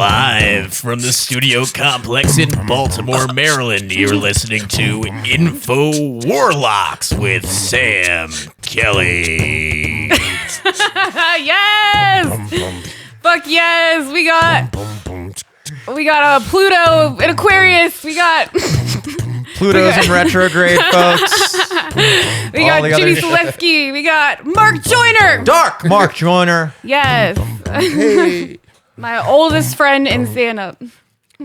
Live from the studio complex in Baltimore, Maryland, you're listening to InfoWarlocks with Sam Kelly. Yes! Fuck yes! We got a Pluto and Aquarius. We got Pluto's in retrograde, folks. we got Jimmy Solesky. We got Mark Joyner. Dark Mark Joyner. Yes. Hey. My oldest friend in stand-up.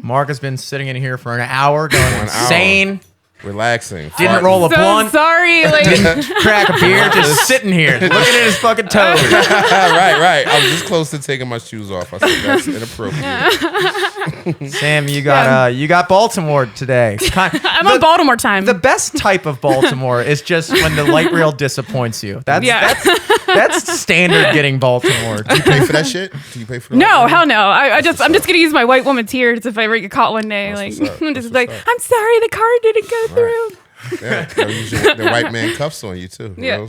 Mark has been sitting in here for an hour going insane. Relaxing. Didn't roll a So blunt. sorry. Didn't crack a beer. Just sitting here looking at his fucking toes. right. I was just close to taking my shoes off. I said that's inappropriate. Sam, you got Baltimore today. I'm on Baltimore time. The best type of Baltimore is just when the light rail disappoints you. That's standard getting Baltimore. Do you pay for that shit? Do you pay for that? No, hell no. I'm just gonna use my white woman tears if I ever get caught one day. That's Like what's up. I'm That's just like, what's up. I'm sorry the car didn't go through. Yeah, they'll use the white man cuffs on you too. Yeah. You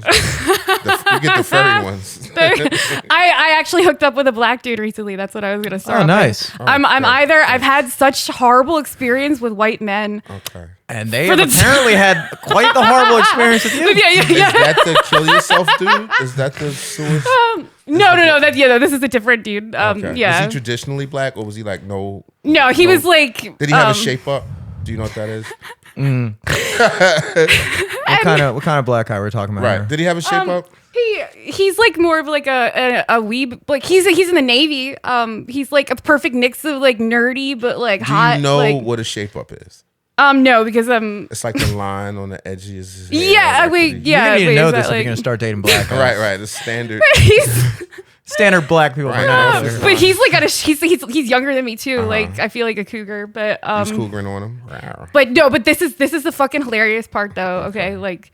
get the furry ones. I actually hooked up with a black dude recently. That's what I was gonna start. Oh, off nice. with. I've had such horrible experience with white men. Okay. And they have apparently had quite the horrible experience with you. Yeah. Is that the kill yourself dude? Is that the suicide? No. This is a different dude. Okay. Yeah. Was he traditionally black, or was he like no? No, he was like. Did he have a shape up? Do you know what that is? What kind of black guy we're talking about? Right. Here? Did he have a shape up? He's like more of like a weeb. Like he's in the Navy. He's like a perfect mix of like nerdy but like hot. Do you know like, what a shape up is? No, because It's like the line on the edges. Yeah, wait, yeah. You need to wait, know is that, this if like- you're gonna start dating black guys. Right. The standard. He's Standard black people. Right. Right. No, but he's like he's younger than me too. Like I feel like a cougar, but He's cougering on him. Rawr. but this is the fucking hilarious part though. Okay, like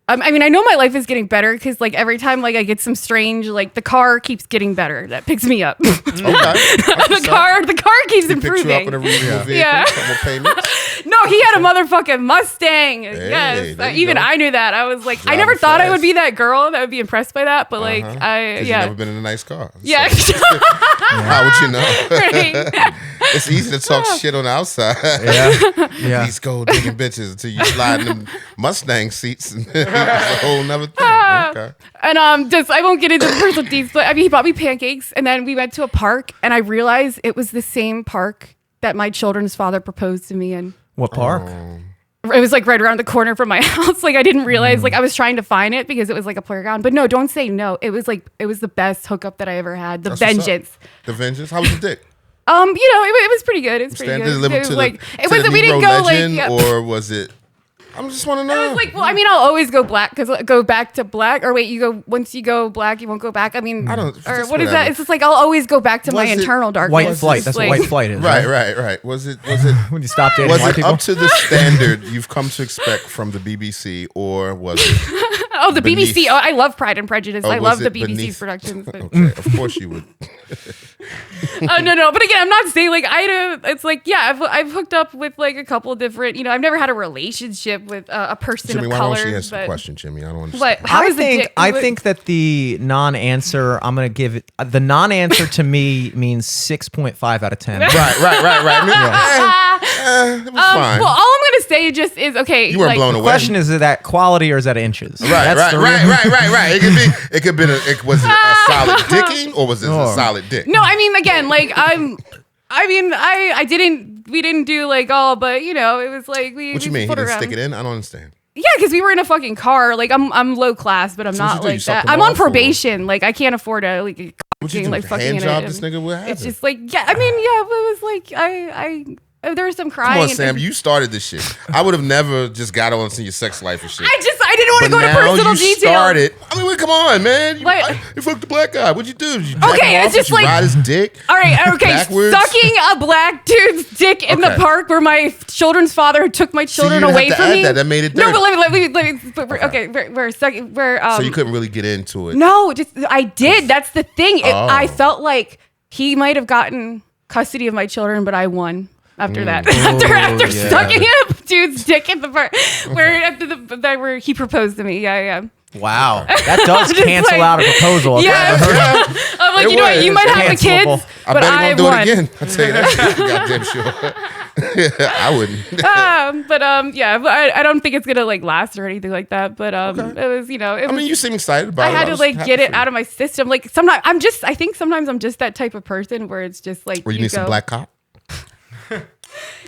I mean I know my life is getting better because like every time like I get some strange like the car keeps getting better. That picks me up. Okay. the car keeps He picked you up improving. in a reasonable vehicle. Yeah. Couple payments. No, he had a motherfucking Mustang. Yes, there you even go. I knew that. I was like, I Driving never thought I would fast. be that girl that would be impressed by that. But like, 'Cause I've you've never been in a nice car. Yeah. So, how would you know? Right. It's easy to talk shit on the outside. Yeah. These gold digging bitches until you slide in them Mustang seats and it's a whole nother thing. Okay. And just I won't get into the personal details, but I mean, he bought me pancakes, and then we went to a park, and I realized it was the same park that my children's father proposed to me in. What park? It was like right around the corner from my house. Like I didn't realize. Like I was trying to find it because it was like a playground. But no, don't say no. It was the best hookup that I ever had. The That's what's up. vengeance. The vengeance. How was the dick? It was pretty good. It was pretty Stand good. delivered It was to like the, it to was. the We didn't Negro go legend, like. or was it? I just want to know. I was like, well, I mean, I'll always go black because go back to black. Or wait, once you go black, you won't go back. I mean, I don't- Or just what is whatever. that? It's just like I'll always go back to my Was it internal darkness. White flight. It's That's like- what white flight is. right. Was it? When you stop dating Was white it people. up to the standard you've come to expect from the BBC, or was it? Oh, the beneath- BBC. Oh, I love Pride and Prejudice. Oh, I was love the it BBC beneath- productions. But, Okay, of course you would. oh no. But again, I'm not saying like it's like I've hooked up with like a couple different. I've never had a relationship with a person Jimmy, of why color. don't you answer the but question, Jimmy? I don't understand. But how is the dick? I think that the non-answer, I'm gonna give it. The non-answer to me means 6.5 out of 10. Right. It was fine. Well, all I'm gonna say just is okay. You weren't like, blown The away. question is that quality or is that inches? Right. That's the real- It could be. Was it a solid dicking, or was it a solid dick? No, I mean again, like we didn't do like all, but it was like we. What you we mean? He put didn't around. stick it in? I don't understand. Yeah, because we were in a fucking car. Like I'm low class, but I'm So what'd not you do? You like sucked that. him I'm on off, or- probation. Like I can't afford to like What you do? like fucking Hand in job it. this nigga? What happened? It's just like it was like I there was some crying. Come on, and- Sam. You started this shit. I would have never just got on to your sex life and shit. I didn't want to go into personal you details. started. I mean, wait, come on, man. You, Like- you fucked the black guy. What'd you do? Did you jack Okay, him it's off? just Did you like- ride his dick? All right, okay. Backwards? Sucking a black dude's dick in the Okay. park where my children's father took my children you didn't away have to from add me. that would it No, dirty. but let me but we're sucking. So you couldn't really get into it. No, just I did. That's the thing. Oh. I felt like he might have gotten custody of my children, but I won. After that, after yeah. sucking a dude's dick in the park, where he proposed to me, yeah. Wow, that does just cancel like- out a proposal. Yeah. I'm like, It you know what? You was. might have the Cancelable. kids, I but bet he I won't do won. it again. I'll tell you that. Goddamn sure. I wouldn't. Yeah, but I don't think it's gonna like last or anything like that. But it was, you know, it I was, mean, you seem excited about I it. had to was like happy get it for you. out of my system. Like I think sometimes I'm just that type of person where it's just like Where you need some black cop.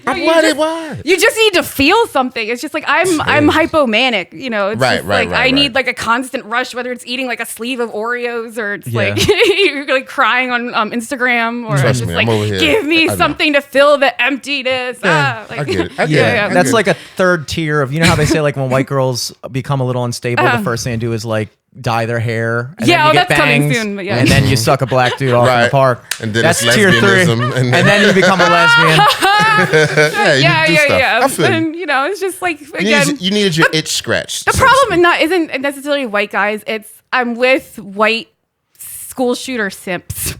Why? You just need to feel something. It's just like I'm hypomanic, you know. It's Right, just right, like right, I need right. like a constant rush, whether it's eating like a sleeve of Oreos or it's Yeah. like you're like crying on Instagram or I'm Trust just me, like I'm over here. give me I know. something to fill the emptiness. Yeah. Like, I get it. I get Yeah, it. that's like a third tier of, you know how they say like when white girls become a little unstable, the first thing they do is like dye their hair. And Yeah, then you get that's coming bangs, soon, but yeah. and then you suck a black dude off in the Right. park. And then that's it's tier 3. lesbianism, And and then you become a lesbian. yeah, you do stuff. I feel you. And you know, it's just like You again, needed your itch scratched. the problem isn't necessarily white guys. It's I'm with white school shooter simps.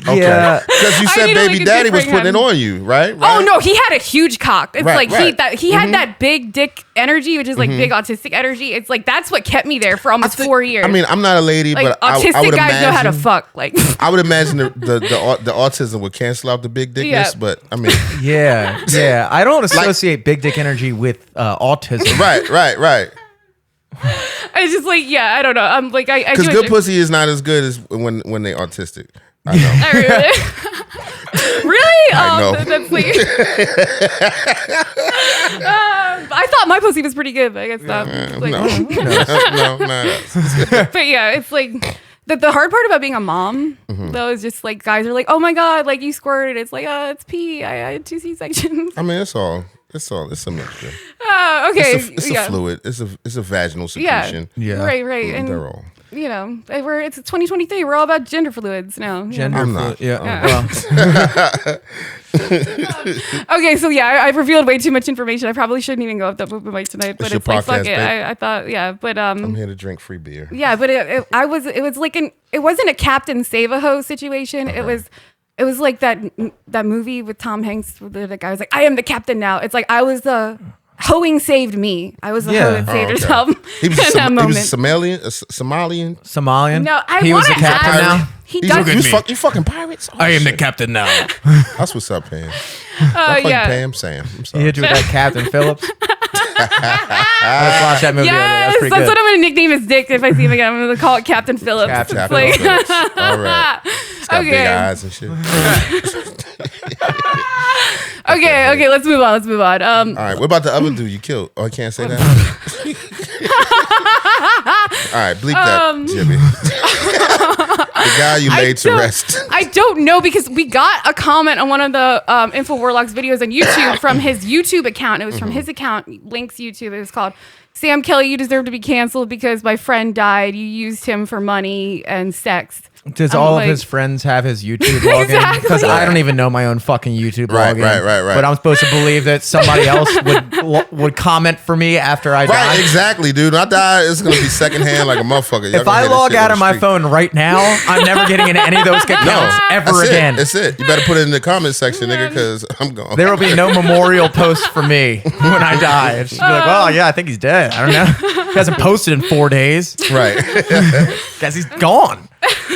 Okay. Yeah. Because you I said need to, baby like, daddy was different putting it him. on you, right? Oh no, he had a huge cock. It's Right, like right. he had that big dick energy, which is like big autistic energy. It's like that's what kept me there for almost 4 years. I mean, I'm not a lady, like but I autistic would guys imagine, know how to fuck. Like I would imagine the autism would cancel out the big dickness, Yeah. but I mean, Yeah. I don't associate big dick energy with autism. right. it's just like I don't know. I'm like I Because do good it. pussy is not as good as when they autistic. I know. I really, really. I know. That's like. I thought my pussy was pretty good, but I guess not. Like, no. But yeah, it's like the hard part about being a mom though is just like guys are like, oh my god, like you squirted. It's like, it's pee. I had 2 C-sections. I mean, it's a mixture. Okay, It's a fluid. It's a vaginal secretion. Yeah. right, and They're all. you know, it's 2023. We're all about gender fluids now. Gender I'm fluid. not. Yeah. Well, Okay, so I've revealed way too much information. I probably shouldn't even go up that movement mic tonight, but It's your it's like fuck podcast, it. babe. I thought, but I'm here to drink free beer. yeah, but it was like it wasn't a Captain Save-A-Ho situation. It was like that movie with Tom Hanks where the guy was like, I am the captain now. It's like I was the hoeing saved me. I was the hoe that saved herself He was in that he moment. was a Somalian. Somalian. No, I he was want the to captain ask. now. He He's does. like, you fucking pirates. Oh, I am the shit. captain now. That's what's up, Pam. Fucking yeah. Pam Sam. I'm He sorry. hit you with that Captain Phillips. Let's watch that movie. Yes, That's pretty that's good. what I'm gonna nickname his dick if I see him again. I'm gonna call it Captain Phillips. Captain It's Captain like- Phillips. All right. He's got big Okay. eyes and shit. Okay, let's move on. All right, what about the other dude you killed? Oh, I can't say that. All right, bleep that, Jimmy. The guy you laid to rest. I don't know because we got a comment on one of the InfoWarlocks videos on YouTube from his YouTube account. It was from his account, Link's YouTube. It was called Sam Kelly, you deserve to be canceled because my friend died. You used him for money and sex. Does I'm all like- of his friends have his YouTube login? Exactly. Because I don't even know my own fucking YouTube Right, login. right. But I'm supposed to believe that somebody else would comment for me after I Right, die. exactly, dude. When I die, it's gonna be secondhand like a motherfucker. Y'all If gonna I hear this log shit out on of the my street. phone right now, I'm never getting into any of those accounts ever That's again. That's it. You better put it in the comment section, nigga, because I'm gone. There will be no memorial post for me when I die. It's just be like, well, yeah, I think he's dead. I don't know. He hasn't posted in 4 days. Right. Guess he's gone.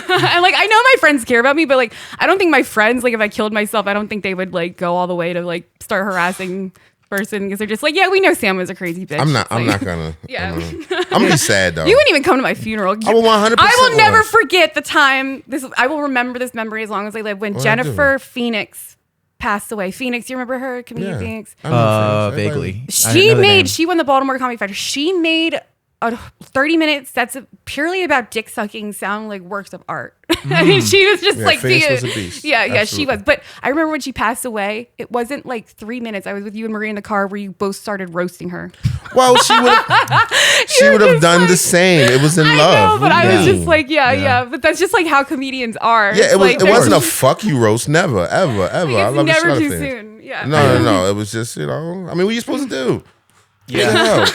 And like I know my friends care about me, but like I don't think my friends, like if I killed myself, I don't think they would like go all the way to like start harassing person because they're just like, yeah, we know Sam was a crazy bitch. I'm not Like, gonna. Yeah. I'm gonna be sad though. You wouldn't even come to my funeral. I will 100% I will never will. forget the time. I will remember this memory as long as I live. When What'd I do? Jennifer Phoenix passed away. Phoenix, you remember her, comedian Yeah. Phoenix? I know Phoenix. Vaguely. I didn't know the name. She won the Baltimore Comedy Fighter. She made a 30 minutes that's purely about dick sucking sound like works of art. I mean, she was just Yeah, like Phoenix being, was a beast. yeah, she Absolutely. was. But I remember when she passed away, it wasn't like 3 minutes. I was with you and Marie in the car where you both started roasting her. Well, she would have done the same. It was in I love. know, but What do I you was mean? just like, yeah. But that's just like how comedians are. Yeah, It's it was. like, It wasn't a there's- fuck you roast. Never, ever. I it's love the shit never out of too Phoenix. soon. Yeah. No. It was just, I mean, what are you supposed to do? Yeah.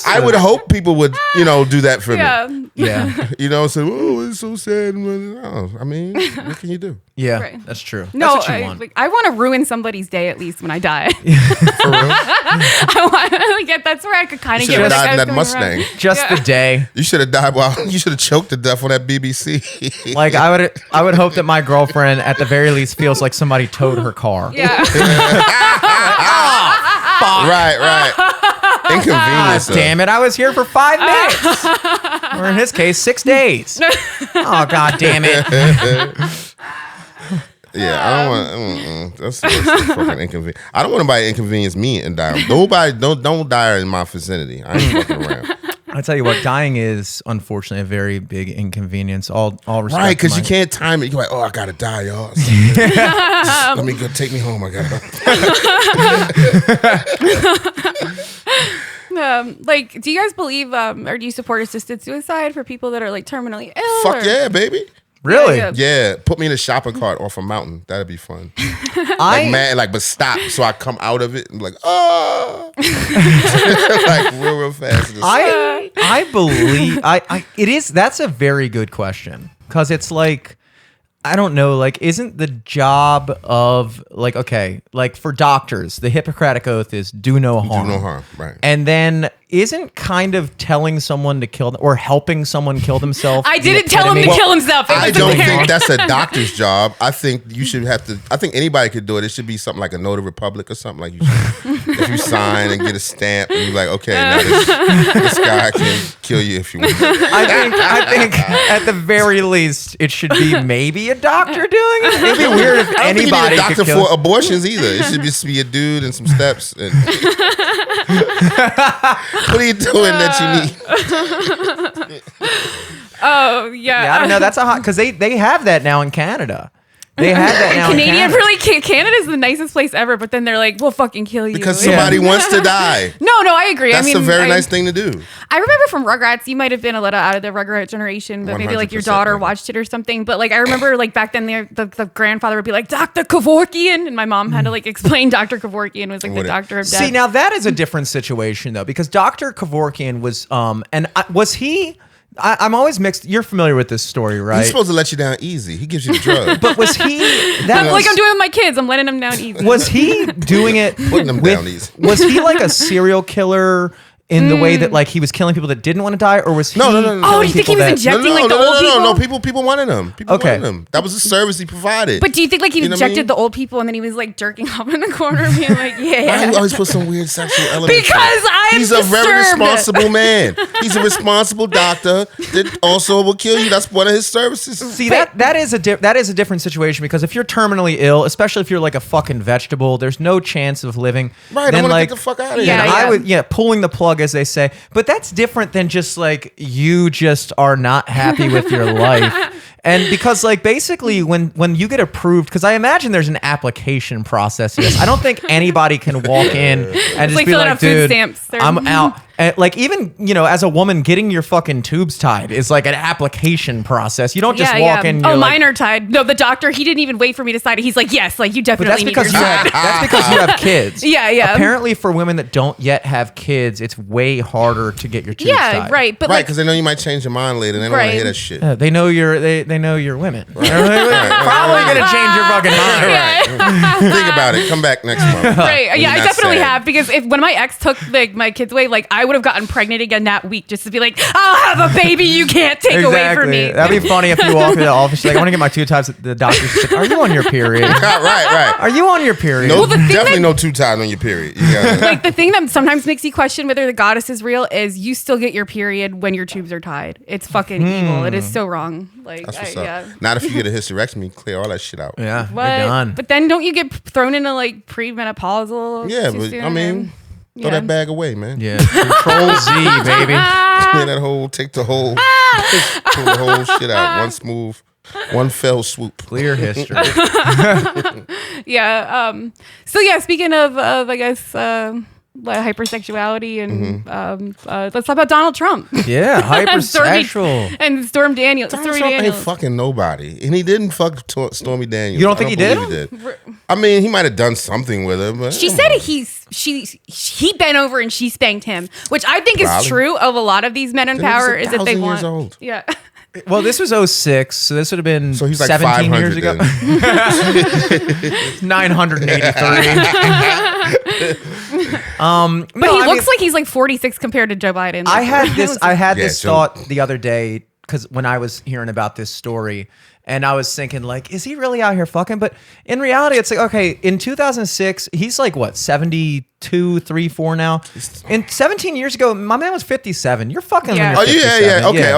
I would hope people would, do that for me. Yeah. Say, oh, it's so sad. No, I mean, what can you do? Yeah, Right. that's true. No, that's what you want. I want to ruin somebody's day at least when I die. For real? I want to get that's where I could kind of You get should rid have of died in that guys Mustang. going around. Just the day. You should have died you should have choked to death on that BBC. Like I would hope that my girlfriend at the very least feels like somebody towed her car. Yeah. Right. Inconvenience. Damn it, I was here for 5 minutes. Or in his case, 6 days. Oh, God damn it. Yeah, I don't want. That's fucking inconvenient. I don't want nobody to inconvenience me and die. Nobody, don't die in my vicinity. I ain't fucking around. I tell you what, dying is unfortunately a very big inconvenience. All respect. Right, because you can't time it. You're like, oh, I gotta die, y'all. Let me go. Take me home. I gotta. Do you guys believe or do you support assisted suicide for people that are like terminally ill? Fuck yeah, baby. Really? Yeah, put me in a shopping cart off a mountain. That'd be fun. But stop so I come out of it and be like, oh, like real fast. I believe it is. That's a very good question because it's like I don't know. Like, isn't the job of for doctors, the Hippocratic Oath is do no harm. Do no harm, right? And then isn't kind of telling someone to kill or helping someone kill themselves? I didn't tell him to kill himself. I don't think that's a doctor's job. I think you should have to. I think anybody could do it. It should be something like a notary republic or something like you. If you sign and get a stamp, and you're like, okay, now this guy can kill you if you want. I think at the very least it should be maybe a doctor doing it. It'd be weird if I don't think you anybody need a doctor could kill for abortions either. It should just be a dude and some steps. And what are you doing that you need? Oh yeah. Yeah, I don't know. That's a hot because they have that now in Canada. They have that now. Canadian really Canada's the nicest place ever, but then they're like, we'll fucking kill you. Because somebody wants to die. No, I agree. That's a very nice thing to do. I remember from Rugrats, you might have been a little out of the Rugrat generation, but maybe like your daughter watched it or something. But like I remember like back then the grandfather would be like, Dr. Kevorkian, and my mom had to like explain Dr. Kevorkian was like the doctor of death. See, now that is a different situation though, because Dr. Kevorkian was was he? I'm always mixed. You're familiar with this story, right? He's supposed to let you down easy. He gives you the drug. But was he? Like I'm doing with my kids. I'm letting them down easy. Was he doing it? Putting them down easy. Was he like a serial killer? In the way that like he was killing people that didn't want to die, or was he? No. Oh, do you think he was injecting like the old people? No. People wanted him. People wanted him. That was the service he provided. But do you think like he injected the old people and then he was like jerking off in the corner, being like, yeah. Why always put some weird sexual element? Because he's a very responsible man. He's a responsible doctor that also will kill you. That's one of his services. See, that is a different situation because if you're terminally ill, especially if you're like a fucking vegetable, there's no chance of living. Right. I want to get the fuck out of here. I would pulling the plug, as they say. But that's different than just like you just are not happy with your life. And because like basically when you get approved, because I imagine there's an application process to this. I don't think anybody can walk in and just be like, dude, I'm out. And like even, as a woman, getting your fucking tubes tied is like an application process. You don't just walk in. Mine are tied. No, the doctor, he didn't even wait for me to sign it. He's like, yes, like you definitely need that's because you have kids. Yeah. Apparently for women that don't yet have kids, it's way harder to get your tubes tied. Yeah, right. But because they know you might change your mind later. They don't want to hear that shit. They know you're women. Right. They're probably going to change your fucking mind. Right. Think about it. Come back next month. Right. Yeah, I definitely have because when my ex took like my kids away, like I would have gotten pregnant again that week just to be like, I'll have a baby you can't take away from me. That'd be funny if you walk into the office, like, I want to get my 2 times. The doctor's like, are you on your period? Right. Are you on your period? No, definitely no 2 times on your period. Like the thing that sometimes makes you question whether the goddess is real is you still get your period when your tubes are tied. It's fucking evil. It is so wrong. Like, that's what's up. Not if you get a hysterectomy, clear all that shit out. Yeah, you're done. But then don't you get thrown into like premenopausal? Yeah, but I mean, throw that bag away, man. Yeah, Control Z, baby. Clear that whole, take the whole, pull the whole shit out. One fell swoop. Clear history. Yeah. So yeah, speaking of I guess hypersexuality, and let's talk about Donald Trump. Yeah, hypersexual. And Stormy Daniels. Donald Trump ain't fucking nobody, and he didn't fuck Stormy Daniels. You don't think he did? I mean, he might have done something with her, but she said he bent over and she spanked him, which I think is true of a lot lot of these men in power is that they want. Old. Yeah. Well, this was 06, so this would have been so he's like 17 years ago. 983. But he looks like he's like 46 compared to Joe Biden. I had this thought the other day because when I was hearing about this story, and I was thinking, like, is he really out here fucking? But in reality, it's like, okay, in 2006, he's like, what, 72, 3, 4 now? And 17 years ago, my man was 57. You're fucking when you're 57. Okay.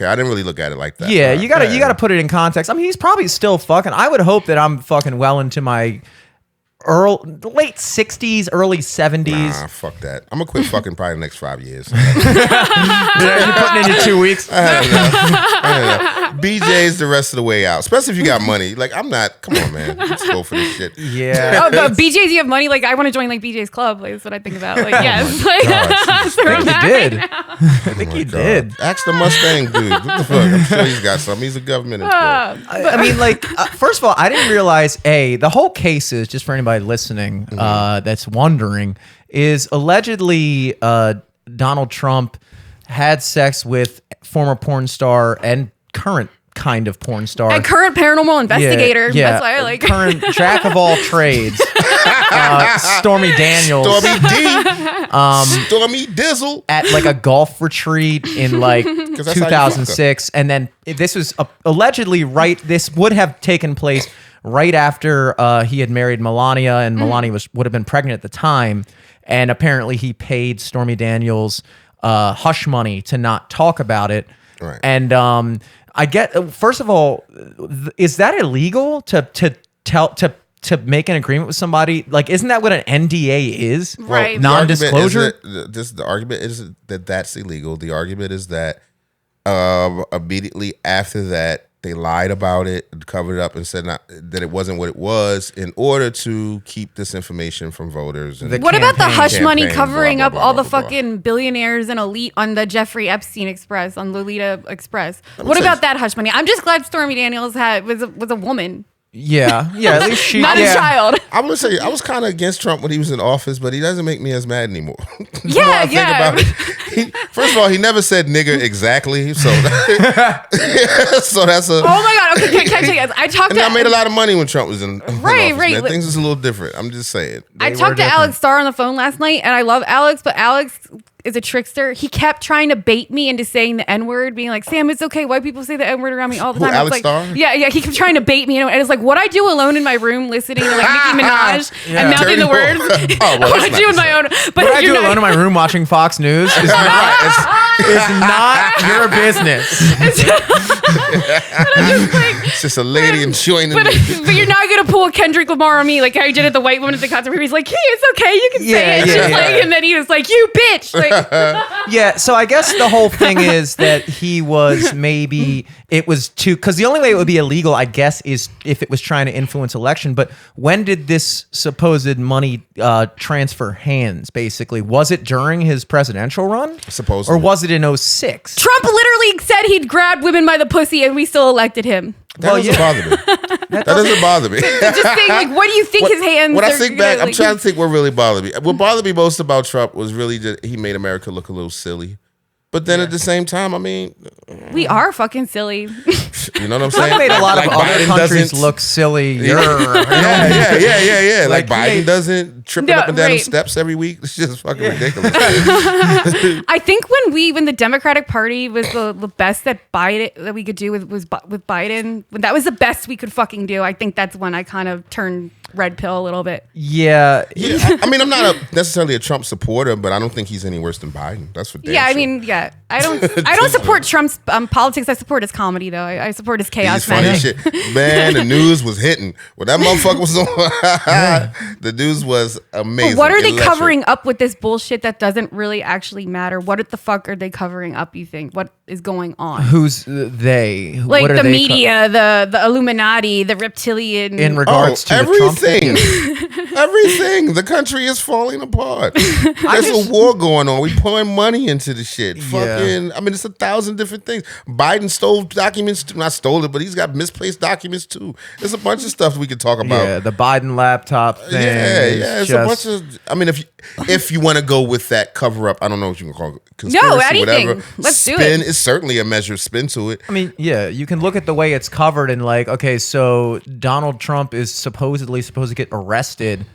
I didn't really look at it like that. Yeah, you gotta put it in context. I mean, he's probably still fucking. I would hope that I'm fucking well into my late 60s, early 70s. Nah, fuck that. I'm gonna quit fucking probably the next 5 years. You're putting in your 2 weeks. I don't know. BJ's the rest of the way out, especially if you got money. Like, I'm not. Come on, man. Let's go for this shit. Yeah. Oh, but BJ's, you have money. Like, I want to join like BJ's club. Like, that's what I think about. Like, yes. Like, I think you did. Ask the Mustang dude. What the fuck? I'm sure he's got something. He's a government employee. I mean, like, first of all, I didn't realize the whole case is, just for anybody listening that's wondering, is allegedly Donald Trump had sex with former porn star and current kind of porn star. And current paranormal investigator. Yeah, that's why I like current jack of all trades. Stormy Daniels. Stormy D. Stormy Dizzle. At like a golf retreat in like 2006. And then this was allegedly this would have taken place right after he had married Melania, and Melania would have been pregnant at the time. And apparently he paid Stormy Daniels hush money to not talk about it. Right. And I get, first of all, is that illegal to make an agreement with somebody? Like, isn't that what an NDA is? Right. Well, non-disclosure. The argument is that that's illegal. The argument is that immediately after that, they lied about it, covered it up, and said that it wasn't what it was in order to keep this information from voters. And what about the hush money covering blah, up blah, all blah, the blah, fucking billionaires and elite on the Jeffrey Epstein Express, on Lolita Express? What about that hush money? I'm just glad Stormy Daniels was a woman. Yeah, at least she not a child. I'm gonna say I was kind of against Trump when he was in office, but he doesn't make me as mad anymore. Yeah. Think about it. First of all, he never said nigger exactly, so so that's a. Oh my god! Okay, can I tell you guys? I made a lot of money when Trump was in office, right. Man. Things is a little different. I'm just saying. I talked to Alex Starr on the phone last night, and I love Alex, but Alex is a trickster. He kept trying to bait me into saying the N-word, being like, Sam, it's okay. White people say the N-word around me all the time. Alex like, Starr? Yeah. He kept trying to bait me. And it's like, what I do alone in my room listening to like Nicki Minaj and mouthing the words. What I do in my own. But what I do alone in my room watching Fox News is not your business. It's just a lady enjoying but you're not going to pull a Kendrick Lamar on me like how you did at the white woman at the concert where he's like, hey, it's okay. You can say it. Like, and then he was like, you bitch. Like, yeah, so I guess the whole thing is that he was because the only way it would be illegal, I guess, is if it was trying to influence election. But when did this supposed money transfer hands, basically? Was it during his presidential run? Supposedly. Or was it in 06? Trump literally said he'd grab women by the pussy and we still elected him. That doesn't bother me. That doesn't bother me. Just saying, like, what do you think his hands When I think back, I'm trying to think what really bothered me. What bothered me most about Trump was really just he made America look a little silly. But then at the same time, I mean, we are fucking silly. You know what I'm saying? I've made a lot of other Biden countries look silly. Yeah. Like Biden doesn't tripping up and down them steps every week. It's just fucking ridiculous. I think when the Democratic Party was the best that we could do with Biden, when that was the best we could fucking do, I think that's when I kind of turned red pill a little bit. Yeah. I mean, I'm not necessarily a Trump supporter, but I don't think he's any worse than Biden. That's for damn sure. I mean, yeah. I don't support Trump's politics. I support his comedy, though. I support his chaos. He's funny as shit. Man, the news was hitting. When that motherfucker was on, the news was amazing. But what are they Electric. covering up with this bullshit that doesn't really actually matter? What the fuck are they covering up, you think? What is going on? Who's they? Like What are the they media, the Illuminati, the reptilian. in regards to the Trump everything. thing? Everything. The country is falling apart. There's a war going on. We pouring money into the shit. Yeah. Fucking, I mean, it's 1,000 different things. Biden stole documents. Not stole it, but he's got misplaced documents too. There's a bunch of stuff we could talk about. Yeah, the Biden laptop thing. Yeah. It's a bunch of. I mean, if you want to go with that cover up, I don't know what you can call it. No, anything. Whatever. Let's do Spin it. is certainly a measure of spin to it. I mean, yeah, you can look at the way it's covered and like, okay, so Donald Trump is supposedly supposed to get arrested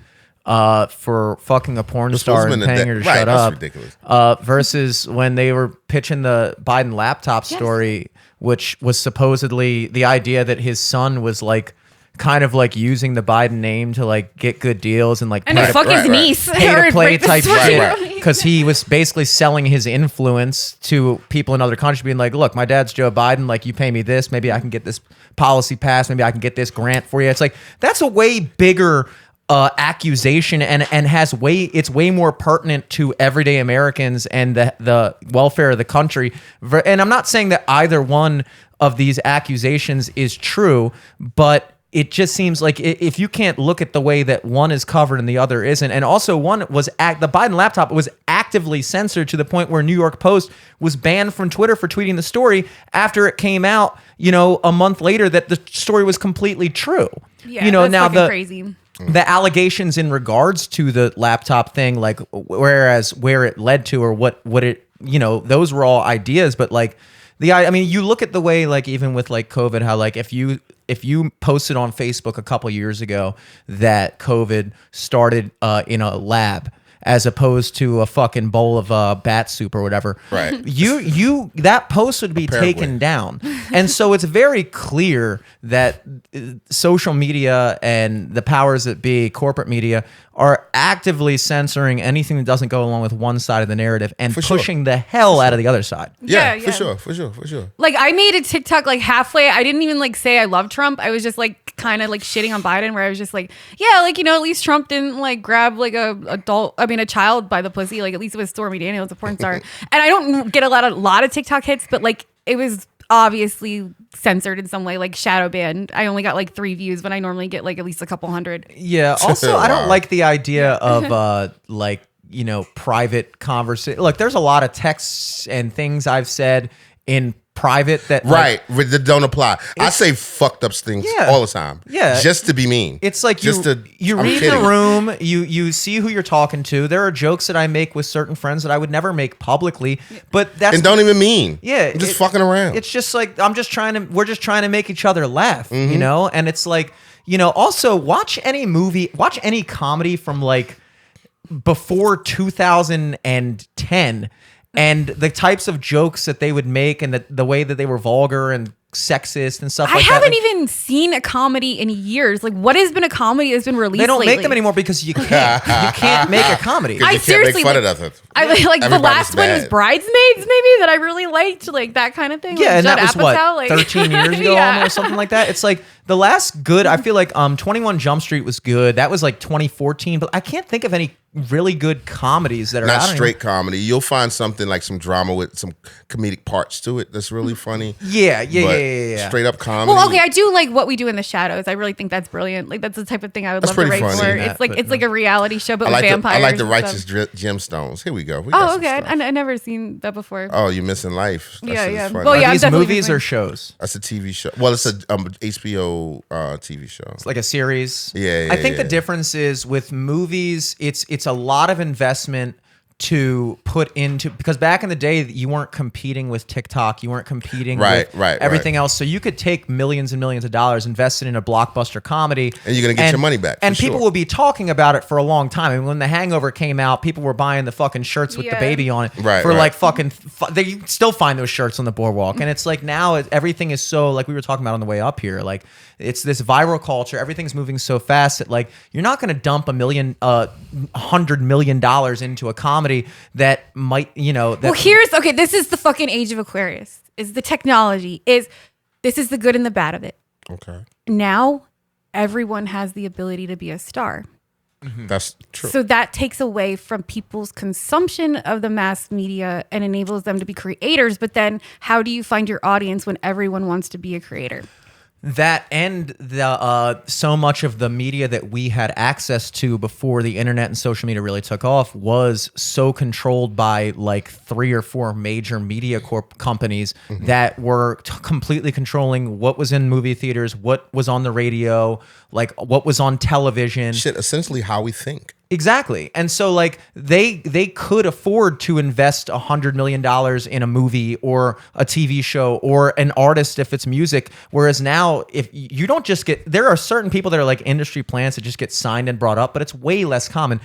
for fucking a porn star and paying her to shut that's up. ridiculous. Versus when they were pitching the Biden laptop story, which was supposedly the idea that his son was like kind of like using the Biden name to like get good deals and like and pay to to- fuck his right. niece. pay or to play break the type sword. shit because he was basically selling his influence to people in other countries, being like, look, my dad's Joe Biden, like you pay me this, maybe I can get this policy passed, maybe I can get this grant for you. It's like that's a way bigger accusation and it's way more pertinent to everyday Americans and the welfare of the country. And I'm not saying that either one of these accusations is true, but it just seems like if you can't look at the way that one is covered and the other isn't, and also one was the Biden laptop was actively censored to the point where New York Post was banned from Twitter for tweeting the story after it came out, a month later that the story was completely true. Yeah, now that's the crazy. The allegations in regards to the laptop thing, like whereas where it led to or what it, those were all ideas, but like I mean, you look at the way, like even with like COVID, how like if you posted on Facebook a couple years ago that COVID started in a lab as opposed to a fucking bowl of bat soup or whatever, Right. You that post would be taken down. And so it's very clear that social media and the powers that be, corporate media, are actively censoring anything that doesn't go along with one side of the narrative and pushing the hell out of the other side. Yeah, Yeah. for sure. Like I made a TikTok like halfway. I didn't even like say I love Trump. I was just like kind of like shitting on Biden, where I was just like, yeah, like at least Trump didn't like grab like a child by the pussy. Like at least it was Stormy Daniels, a porn star. And I don't get a lot of TikTok hits, but like it was obviously censored in some way, like shadow banned. I only got like 3 views when I normally get like at least a couple hundred. Yeah. Also, I don't Wow. like the idea of private conversation. Look, there's a lot of texts and things I've said in private that That don't apply. I say fucked up things all the time. Yeah. Just to be mean. It's like you I'm read kidding. the room, you see who you're talking to. There are jokes that I make with certain friends that I would never make publicly, but that's And don't even mean. Yeah, I'm just fucking around. It's just like we're just trying to make each other laugh, Mm-hmm. and it's like, also watch any movie, watch any comedy from like before 2010 and the types of jokes that they would make and the way that they were vulgar and sexist and stuff I like that. haven't Like, even seen a comedy in years. Like what has been a comedy that's been released they don't lately? make them anymore because you can't make a comedy. I You can't seriously, make fun like- of that. I like the Everybody's last one was bad. Bridesmaids, maybe, that I really liked, like that kind of thing. Yeah, like and Judd that was Apatow, what, like 13 years ago, Yeah. almost, something like that. It's like the last good. I feel like 21 Jump Street was good. That was like 2014, but I can't think of any really good comedies that are Not out anymore. straight comedy. You'll find something like some drama with some comedic parts to it that's really funny. Yeah. But straight up comedy. Well, okay, I do like What We Do in the Shadows. I really think that's brilliant. Like that's the type of thing I would That's love to pretty write funny. for. It's like a reality show, but I like with vampires. I like the and righteous stuff. gemstones. Here we go. We got Oh, some okay. stuff. I never seen that before. Oh, you're missing life. That Yeah, shit is yeah. funny. Well, yeah, Are I'm these definitely movies missing- or shows? That's a TV show. Well, it's a HBO TV show. It's like a series. Yeah, I think yeah. the difference is with movies, it's a lot of investment to put into, because back in the day you weren't competing with TikTok, you weren't competing with everything else, so you could take millions and millions of dollars invested in a blockbuster comedy And you're gonna get your money back, for and people sure. will be talking about it for a long time. And when The Hangover came out, people were buying the fucking shirts with the Yeah. baby on it Right, for right. like fucking they still find those shirts on the boardwalk. And it's like now everything is so, like we were talking about on the way up here, like it's this viral culture, everything's moving so fast that like you're not going to dump $100 million into a comedy comedy that might, that well, this is the fucking age of Aquarius. Is the technology. This is the good and the bad of it. Okay. Now, everyone has the ability to be a star. That's true. So that takes away from people's consumption of the mass media and enables them to be creators. But then how do you find your audience when everyone wants to be a creator? That and the so much of the media that we had access to before the internet and social media really took off was so controlled by like 3 or 4 major media companies that were completely controlling what was in movie theaters, what was on the radio, like what was on television. Shit, essentially how we think. Exactly. And so like they could afford to invest $100 million in a movie or a TV show or an artist if it's music. Whereas now, if you don't just there are certain people that are like industry plants that just get signed and brought up, but it's way less common.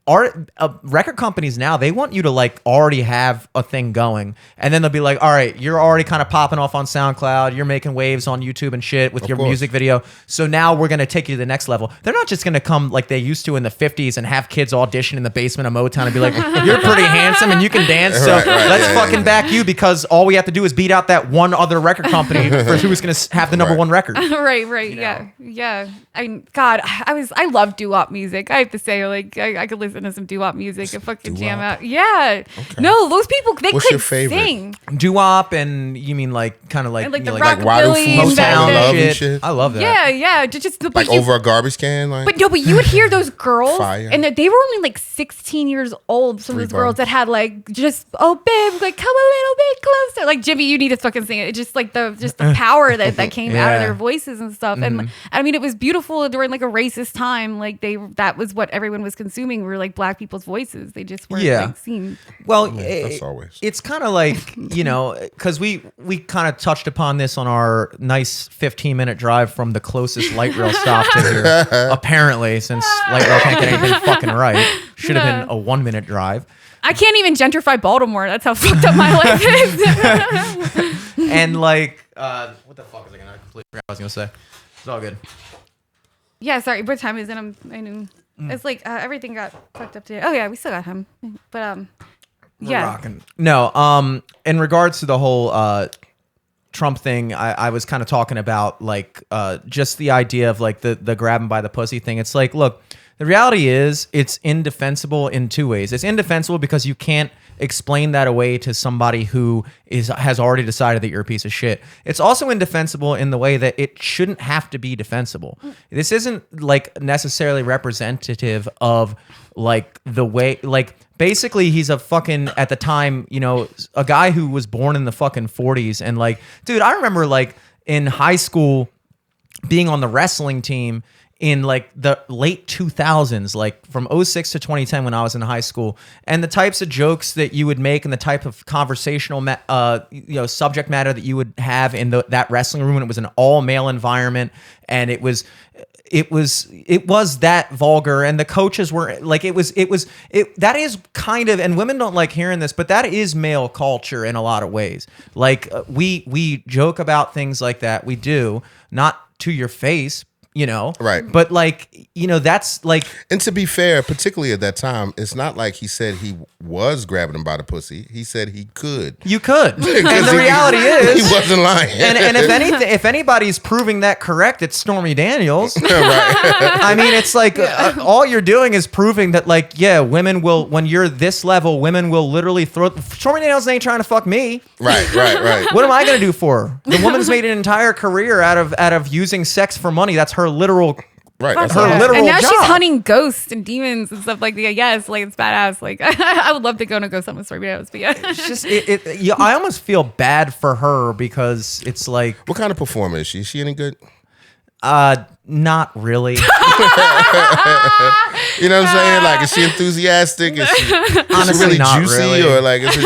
Record companies now, they want you to like already have a thing going, and then they'll be like, all right, you're already kind of popping off on SoundCloud, you're making waves on YouTube and shit with your music video, so now we're going to take you to the next level. They're not just going to come like they used to in the 50s and have kids audition in the basement of Motown and be like, you're pretty handsome and you can dance, so let's fucking back you, because all we have to do is beat out that one other record company for who's going to have the number one record. Right. Yeah. I love doo-wop music. I have to say, like, I could listen to some doo-wop music and fucking jam out. Yeah. Okay. No, those people, they What's could your favorite? Sing. Doo-wop, and you mean like kind of like, and like the like rockabilly Motown and and shit. I love that. Yeah. Just like over a garbage can, like. But you would hear those girls, Fire. and they were only like 16 years old. Some of those girls that had like just, oh babe, like come a little bit closer. Like Jimmy, you need to fucking sing it. It's just like the power that came out of their voices and stuff. And I mean, it was beautiful during like a racist time. Like that was what everyone was consuming. Were like black people's voices. They just weren't like seen. Well, that's always. It's kind of like, because we kind of touched upon this on our nice 15-minute drive from the closest light rail stop to here. Apparently, since light rail can't get anything fucking right, should have been a 1-minute drive. I can't even gentrify Baltimore. That's how fucked up my life is. And like, what the fuck is I gonna completely forgot what I was gonna say? It's all good. Yeah, sorry. What time is it? I knew. It's like everything got fucked up today. Oh yeah, we still got him. But yeah. Rocking. No, in regards to the whole Trump thing, I was kind of talking about like just the idea of like the grab him by the pussy thing. It's like, look, the reality is it's indefensible in 2 ways. It's indefensible because you can't explain that away to somebody who has already decided that you're a piece of shit. It's also indefensible in the way that it shouldn't have to be defensible. This isn't like necessarily representative of like the way, like basically he's a fucking, at the time, a guy who was born in the fucking 40s. And like, dude, I remember like in high school being on the wrestling team in like the late 2000s, like from 06 to 2010 when I was in high school, and the types of jokes that you would make and the type of conversational subject matter that you would have in that wrestling room, and it was an all male environment, and it was that vulgar, and the coaches were like, that is kind of, and women don't like hearing this, but that is male culture in a lot of ways. Like we joke about things like that. We do, not to your face, right? But like, that's like, and to be fair, particularly at that time, it's not like he said he was grabbing him by the pussy. He said he could. You could, and the reality is he wasn't lying. And if anybody's proving that correct, it's Stormy Daniels. Right. I mean, it's like all you're doing is proving that, like, yeah, women will, when you're this level, women will literally throw. Stormy Daniels ain't trying to fuck me. Right. What am I gonna do for her? The woman's made an entire career out of using sex for money. That's her literal. Right, that's her literal and now job. she's hunting ghosts and demons and stuff like that. Yes, like it's badass. Like I would love to go and go something with Stormy Daniels, but yeah, it's just I almost feel bad for her because it's like, what kind of performer is she? Is she any good? Not really. You know what I'm saying? Like, is she enthusiastic? Is she honestly really not juicy, really. or like is it?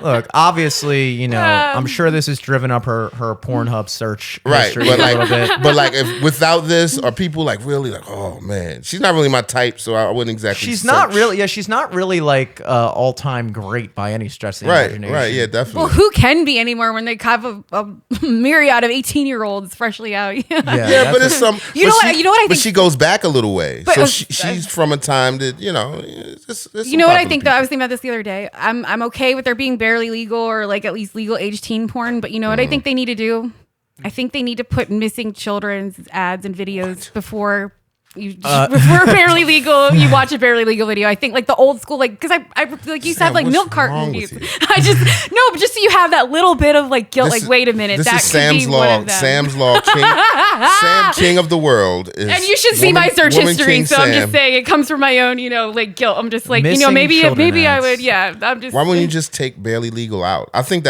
Look, obviously, you know, I'm sure this has driven up her Pornhub search Right, history but a like, little bit. but like, if without this, are people like really like, oh man, she's not really my type, so I wouldn't exactly. She's search. not really. Yeah, she's not really like all-time great by any stretch of the imagination. Right, yeah, definitely. Well, who can be anymore when they have a myriad of 18-year-olds freshly out? Yeah, but it's some. You know what I But think? she goes back a little way, But, so she's from a time that you know. You know what I think though? I was thinking about this the other day. I'm okay with there being barely legal or like at least legal age teen porn, but you know what I think they need to do? I think they need to put missing children's ads and videos before before barely legal. You watch a barely legal video. I think like the old school, like because I like used to have like milk carton reviews. I just no, but just so you have that little bit of like guilt. Like wait a minute, this that is could Sam's be Law. one of them. Sam's Law King. Sam King of the world. Is and you should see my search Woman history. King So I'm Sam. just saying it comes from my own, you know, like guilt. I'm just like, you know, Missing maybe children I ads. would. Yeah, I'm just. Why wouldn't you just take barely legal out? I think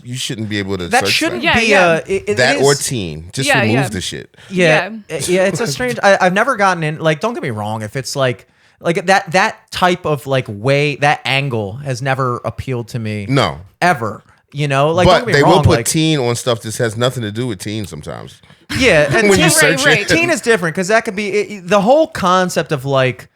you shouldn't be able to. That search shouldn't Yeah, be yeah. it or is- teen. Just Yeah, remove yeah. the shit. Yeah, it's a strange. I've never gotten in. Like, don't get me wrong. If it's like that type of like way, that angle has never appealed to me. No. Ever. You know, like But don't get me they wrong, will put like, teen on stuff that has nothing to do with teen sometimes. yeah, and When teen, you search right. it. teen is different because that could be the whole concept of like,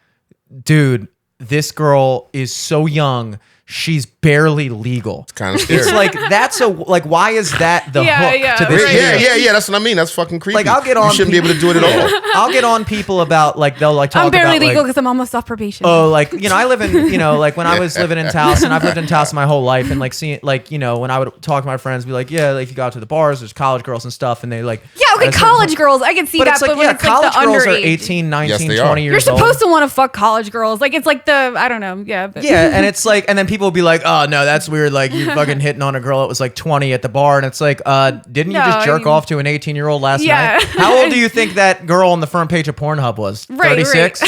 dude, this girl is so young. She's barely legal. It's kind of scary. It's like that's why is that the Yeah, hook yeah, to this? right. video? Yeah. That's what I mean. That's fucking creepy. Like, I'll get on You shouldn't be able to do it at all. I'll get on people about like they'll like talk I'm barely about legal like, because I'm almost off probation. oh, like, you know, I live in, you know, like when I was living in Taos, and I've lived in Taos my whole life, and like seeing, like, you know, when I would talk to my friends, be like, yeah, like you go out to the bars, there's college girls and stuff, and they like, yeah, okay, that's- college girls, I can see but that, it's like, but when yeah, it's like the college girls are underage. 18, 19, Yes, they 20 are. years You're old. supposed to want to fuck college girls. Like it's like I don't know, yeah. But. Yeah, and it's like, and then people will be like, oh no, that's weird. Like you fucking hitting on a girl that was like 20 at the bar, and it's like, didn't you No, just I jerk mean- off to an 18-year-old last Yeah. night? How old do you think that girl on the front page of Pornhub was? Right, 36?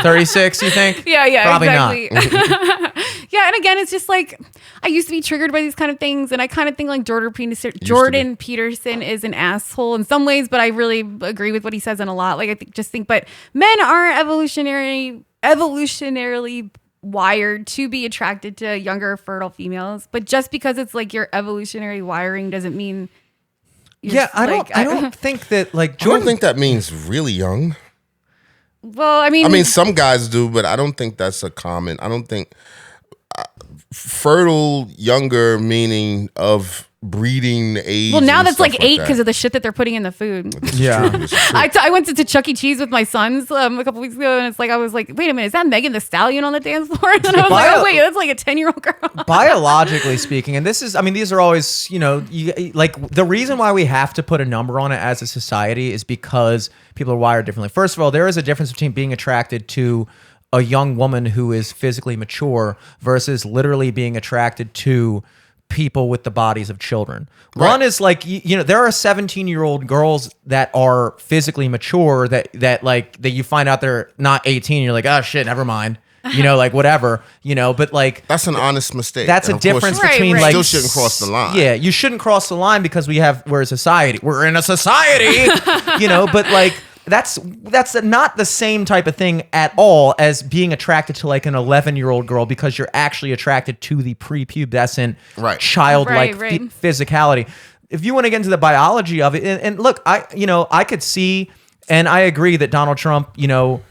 36, you think? Yeah, Probably exactly. not. Yeah, and again, it's just like I used to be triggered by these kind of things, and I kind of think like Jordan Peterson is an asshole in some ways, but I really agree with what he says in a lot. Like I think, but men are evolutionarily wired to be attracted to younger, fertile females. But just because it's like your evolutionary wiring doesn't mean. Yeah, I don't think that like I don't Jordan. think that means really young. Well, I mean, Some guys do, but I don't think that's a common. I don't think fertile younger meaning of breeding age. well, now and that's stuff like 8 that. because of the shit that they're putting in the food. Yeah. It's true. I went to Chuck E. Cheese with my sons a couple weeks ago, and it's like I was like, wait a minute, is that Megan the Stallion on the dance floor? And I was like, oh wait, that's like a 10-year-old girl. Biologically speaking, and this is, I mean, these are always, you know, like the reason why we have to put a number on it as a society is because people are wired differently. First of all, there is a difference between being attracted to a young woman who is physically mature versus literally being attracted to people with the bodies of children. Right. One is like, you know, there are 17-year-old girls that are physically mature that you find out they're not 18. And you're like, oh shit, never mind. You know, like whatever, you know, but like That's an honest mistake. that's And a of course, difference Right, between right. like Still shouldn't cross the line. Yeah, you shouldn't cross the line because we're a society. We're in a society, you know, but like that's not the same type of thing at all as being attracted to like an 11-year-old girl because you're actually attracted to the prepubescent Right. childlike Right. physicality. If you want to get into the biology of it, and look, I could see, and I agree that Donald Trump, you know,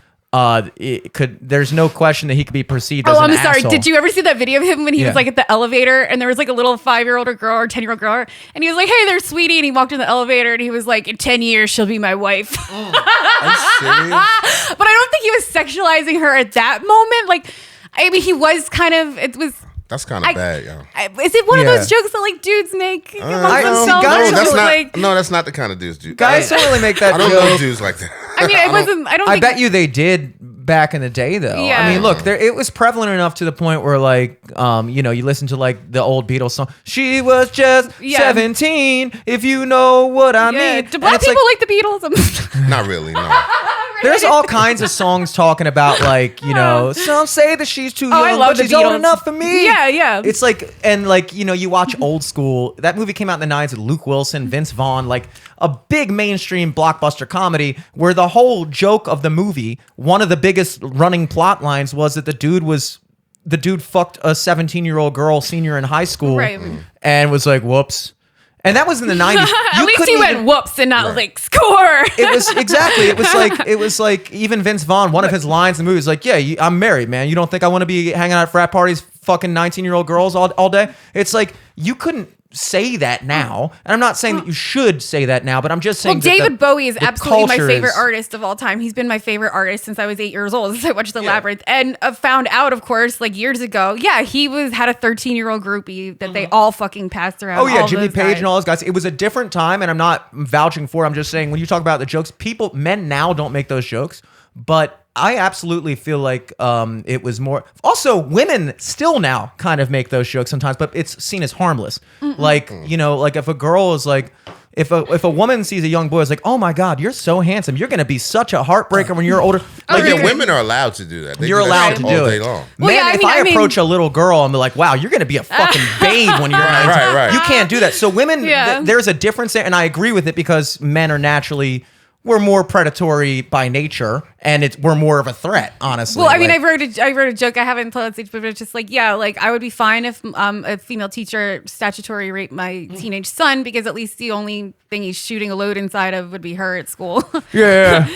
there's no question that he could be perceived as Oh, an I'm sorry. asshole. Did you ever see that video of him when he Yeah. was like at the elevator and there was like a little 5-year-old girl or 10-year-old girl and he was like, hey there, sweetie, and he walked in the elevator and he was like, in 10 years she'll be my wife. Are you serious? But I don't think he was sexualizing her at that moment. Like, I mean, he was kind of. It was. That's kind of bad, yo. Is it one of Yeah. those jokes that like dudes make I amongst see themselves? guys Or don't just, like- No, that's not the kind of dudes. Guys don't really make that I don't joke. know dudes like that. I mean, it wasn't. I don't. I think, bet you they did back in the day, though. Yeah. I mean, look, it was prevalent enough to the point where, like, you know, you listen to like the old Beatles song. She was just Yeah. 17, if you know what I Yeah. mean. Do And black it's people like the Beatles? Not really, no. there's all kinds of songs talking about, like, you know, some say that she's too young, I love but the she's old Beatles. enough for me. Yeah, yeah. It's like, and like, you know, you watch Old School. That movie came out in the 90s with Luke Wilson, Vince Vaughn, like a big mainstream blockbuster comedy where the whole joke of the movie, one of the biggest running plot lines was that the dude was the dude fucked a 17-year-old girl senior in high school, Right. and was like, "Whoops." And that was in the 90s. At least he went whoops and not like score. It was exactly. It was like even Vince Vaughn. One of his lines in the movie is like, "Yeah, I'm married, man. You don't think I want to be hanging out at frat parties, fucking 19-year-old girls all day?" It's like you couldn't say that now, and I'm not saying that you should say that now, but I'm just saying. Well, David Bowie is absolutely my favorite is, artist of all time. He's been my favorite artist since I was 8 years old. Since I watched The Labyrinth, and found out, of course, like years ago. Yeah, he had a 13-year-old groupie that they all fucking passed around. Oh yeah, all Jimmy those Page guys. and all those guys. It was a different time, and I'm not vouching for it. I'm just saying when you talk about the jokes, men now don't make those jokes, but I absolutely feel like it was more. Also, women still now kind of make those jokes sometimes, but it's seen as harmless. Like, you know, like if a girl is like, if a woman sees a young boy, is like, "Oh my God, you're so handsome. You're gonna be such a heartbreaker when you're older." Like, Yeah, women are allowed to do that. They You're do that allowed shit to all do day it. long. Well, Man, yeah, if I approach a little girl and be like, "Wow, you're gonna be a fucking babe when you're 19," right. you can't do that. So women, Yeah. there's a difference there, and I agree with it because men are naturally. We're more predatory by nature, and we're more of a threat, honestly. Well, I mean, Like, I wrote a joke. I haven't told that stage, but it's just like, yeah, like I would be fine if a female teacher statutory raped my teenage son, because at least the only thing he's shooting a load inside of would be her at school. yeah.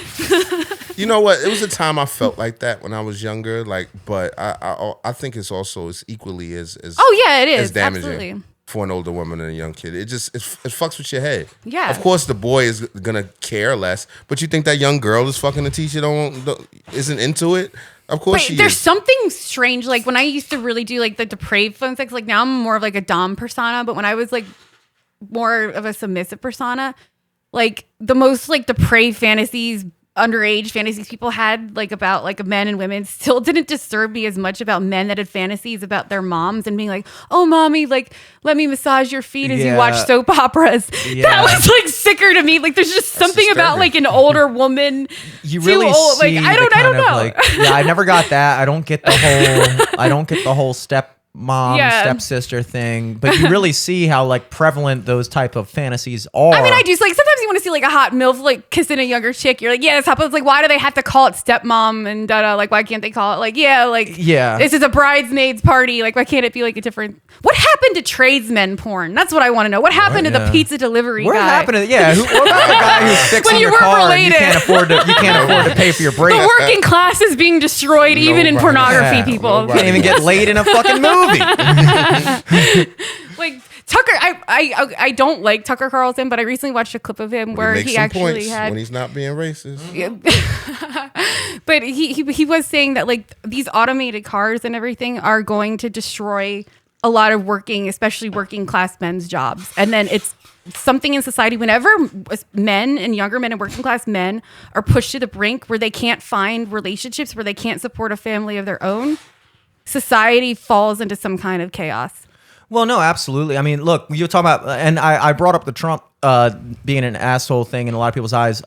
You know what? It was a time I felt like that when I was younger. Like, but I think it's also as equally as Oh yeah, it is as damaging absolutely. for an older woman and a young kid. It fucks with your head. Yeah. Of course, the boy is gonna care less, but you think that young girl is fucking the teacher isn't into it? Of course she There's is. something strange. Like when I used to really do like the depraved phone sex, like now I'm more of like a dom persona, but when I was like more of a submissive persona, like the most like depraved fantasies, underage fantasies people had like about like men and women still didn't disturb me as much about men that had fantasies about their moms and being like, "Oh mommy, like let me massage your feet as you watch soap operas." Yeah. That was like sicker to me. Like there's just something about disturbing. like an older woman. You too really old. see Like I the don't kind of, know. like, yeah, I never got that. I don't get the whole step mom, Yeah. stepsister thing, but you really see how like prevalent those type of fantasies are. I mean, I do. Like sometimes you want to see like a hot MILF like kissing a younger chick. You're like, yeah, it's hot. But it's like, why do they have to call it stepmom and da-da? Like, why can't they call it like, Yeah. this is a bridesmaid's party. Like, why can't it be like a different? What happened to tradesmen porn? That's what I want to know. What happened to the Yeah. pizza delivery What guy? happened to what about the guy who's fixing When you your weren't car and related. you can't afford to pay for your break? The working class is being destroyed even in Nobody. pornography, Yeah, people. nobody. Can't even get laid in a fucking movie. Like Tucker, I don't like Tucker Carlson, but I recently watched a clip of him where makes he some actually points had when he's not being racist. But he was saying that like these automated cars and everything are going to destroy a lot of especially working class men's jobs. And then it's something in society whenever men and younger men and working class men are pushed to the brink where they can't find relationships, where they can't support a family of their own, society falls into some kind of chaos. Well, no, absolutely. I mean, look, you talk about, and I brought up the Trump being an asshole thing in a lot of people's eyes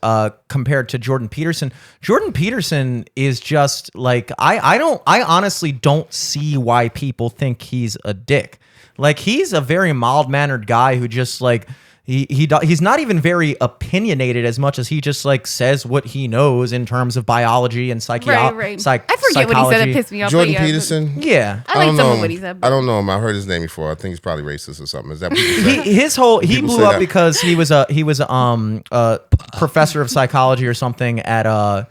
compared to Jordan Peterson. Jordan Peterson is just like, I honestly don't see why people think he's a dick. Like, he's a very mild-mannered guy who just like, he's not even very opinionated as much as he just like says what he knows in terms of biology and psychology. Right. I forget what he said that pissed me off. Jordan but yeah, Peterson. Yeah. I like don't some know of what him. he said. I don't know him. I heard his name before. I think he's probably racist or something. Is that what people say? He People blew say up that. because he was a professor of psychology or something at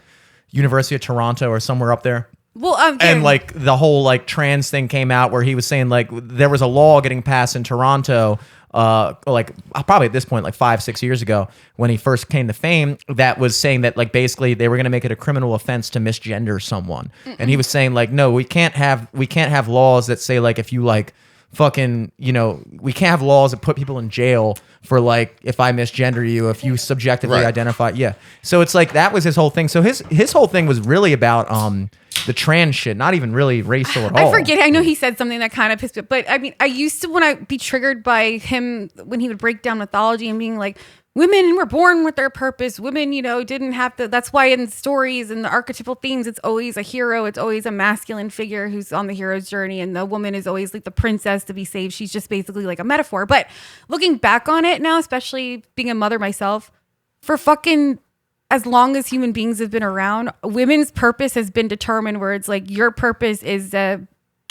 University of Toronto or somewhere up there. Well, And like the whole like trans thing came out where he was saying like there was a law getting passed in Toronto like probably at this point like 5-6 years ago when he first came to fame that was saying that like basically they were going to make it a criminal offense to misgender someone. And he was saying like, no, we can't have laws that say like if you like fucking, you know, we can't have laws that put people in jail for like if I misgender you, if you subjectively Right. identify. Yeah. So it's like that was his whole thing. So his whole thing was really about the trans shit, not even really racial at all. I forget. I know he said something that kind of pissed me off. But I mean, I used to, when I be triggered by him, when he would break down mythology and being like, women were born with their purpose. Women, you know, didn't have to. That's why in stories and the archetypal themes, it's always a hero. It's always a masculine figure who's on the hero's journey. And the woman is always like the princess to be saved. She's just basically like a metaphor. But looking back on it now, especially being a mother myself, for fucking as long as human beings have been around, women's purpose has been determined where it's like your purpose is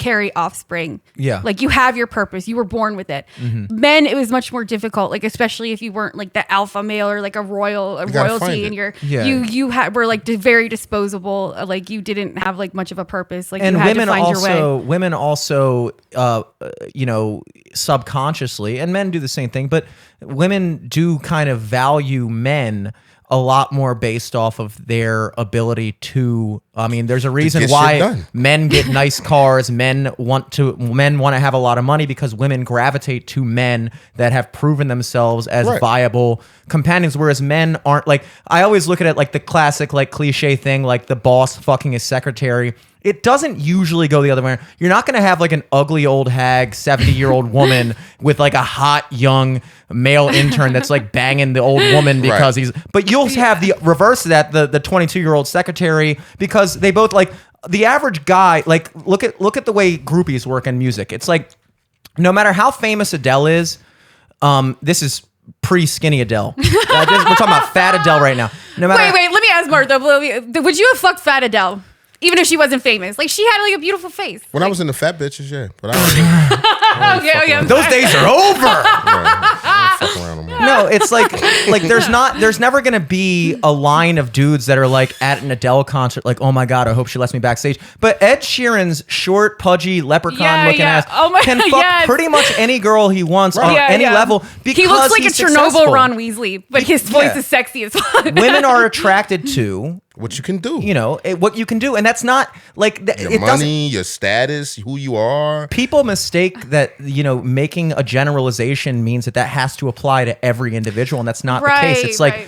carry offspring. Yeah. Like you have your purpose. You were born with it. Men, it was much more difficult. Like especially if you weren't like the alpha male or like a royalty, and you were like very disposable. Like you didn't have like much of a purpose. Like and you had women to find your way. women also, subconsciously, and men do the same thing, but women do kind of value men a lot more based off of their ability to. I mean, there's a reason why men get nice cars. Men want to have a lot of money because women gravitate to men that have proven themselves as viable companions. Whereas men aren't. Like I always look at it like the classic like cliche thing, like the boss fucking his secretary. It doesn't usually go the other way. You're not going to have like an ugly old hag, 70-year-old woman with like a hot young male intern that's like banging the old woman because he's. But you'll have the reverse of that, the 22-year-old secretary, because they both like the average guy. Like look at the way groupies work in music. It's like no matter how famous Adele is, this is pre-skinny Adele. We're talking about fat Adele right now. No matter. Wait. Let me ask Martha. Would you have fucked fat Adele? Even if she wasn't famous, like she had like a beautiful face. When I was in the fat bitches, yeah, but I don't okay. Those days are over. fuck around no more. No, it's like there's never gonna be a line of dudes that are like at an Adele concert, like, oh my god, I hope she lets me backstage. But Ed Sheeran's short, pudgy, leprechaun looking ass can fuck pretty much any girl he wants on any level because he looks like a Chernobyl successful. Ron Weasley, but his voice is sexy as fuck. Women are attracted to what you can do. What you can do. And that's not like your money, your status, who you are. People mistake that, making a generalization means that has to apply to every individual. And that's not the case. It's like,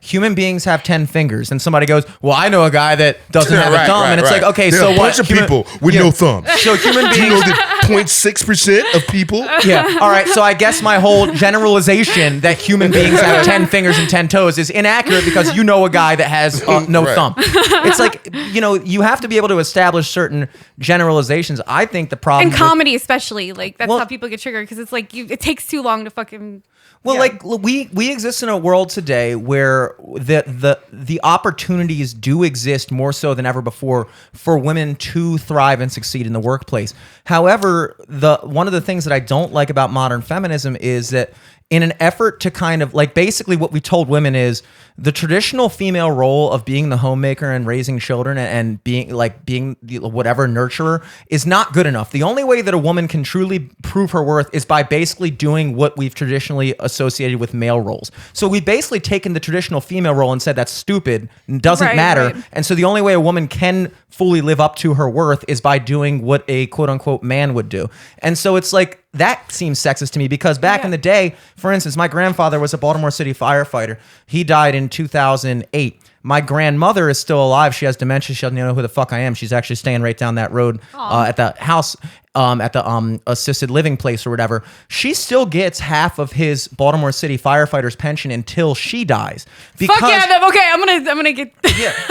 human beings have 10 fingers. And somebody goes, well, I know a guy that doesn't have a thumb. And it's like, okay, there so are a bunch of people with no thumbs. So human beings. Do you know that 0.6% of people? Yeah. All right. So I guess my whole generalization that human beings have 10 fingers and 10 toes is inaccurate because you know a guy that has no thumb. It's like, you have to be able to establish certain generalizations. I think the problem in comedy, especially, like that's how people get triggered because it's like it takes too long to fucking. Well, like we exist in a world today where the opportunities do exist more so than ever before for women to thrive and succeed in the workplace. However, one of the things that I don't like about modern feminism is that in an effort to kind of like basically what we told women is the traditional female role of being the homemaker and raising children and being the whatever nurturer is not good enough. The only way that a woman can truly prove her worth is by basically doing what we've traditionally associated with male roles. So we've basically taken the traditional female role and said that's stupid and doesn't matter. Right. And so the only way a woman can fully live up to her worth is by doing what a quote unquote man would do. And so it's like, that seems sexist to me because back in the day, for instance, my grandfather was a Baltimore City firefighter. He died in 2008. My grandmother is still alive. She has dementia. She doesn't know who the fuck I am. She's actually staying right down that road at the house, at the assisted living place or whatever. She still gets half of his Baltimore City firefighter's pension until she dies. Fuck yeah! Okay, I'm gonna get.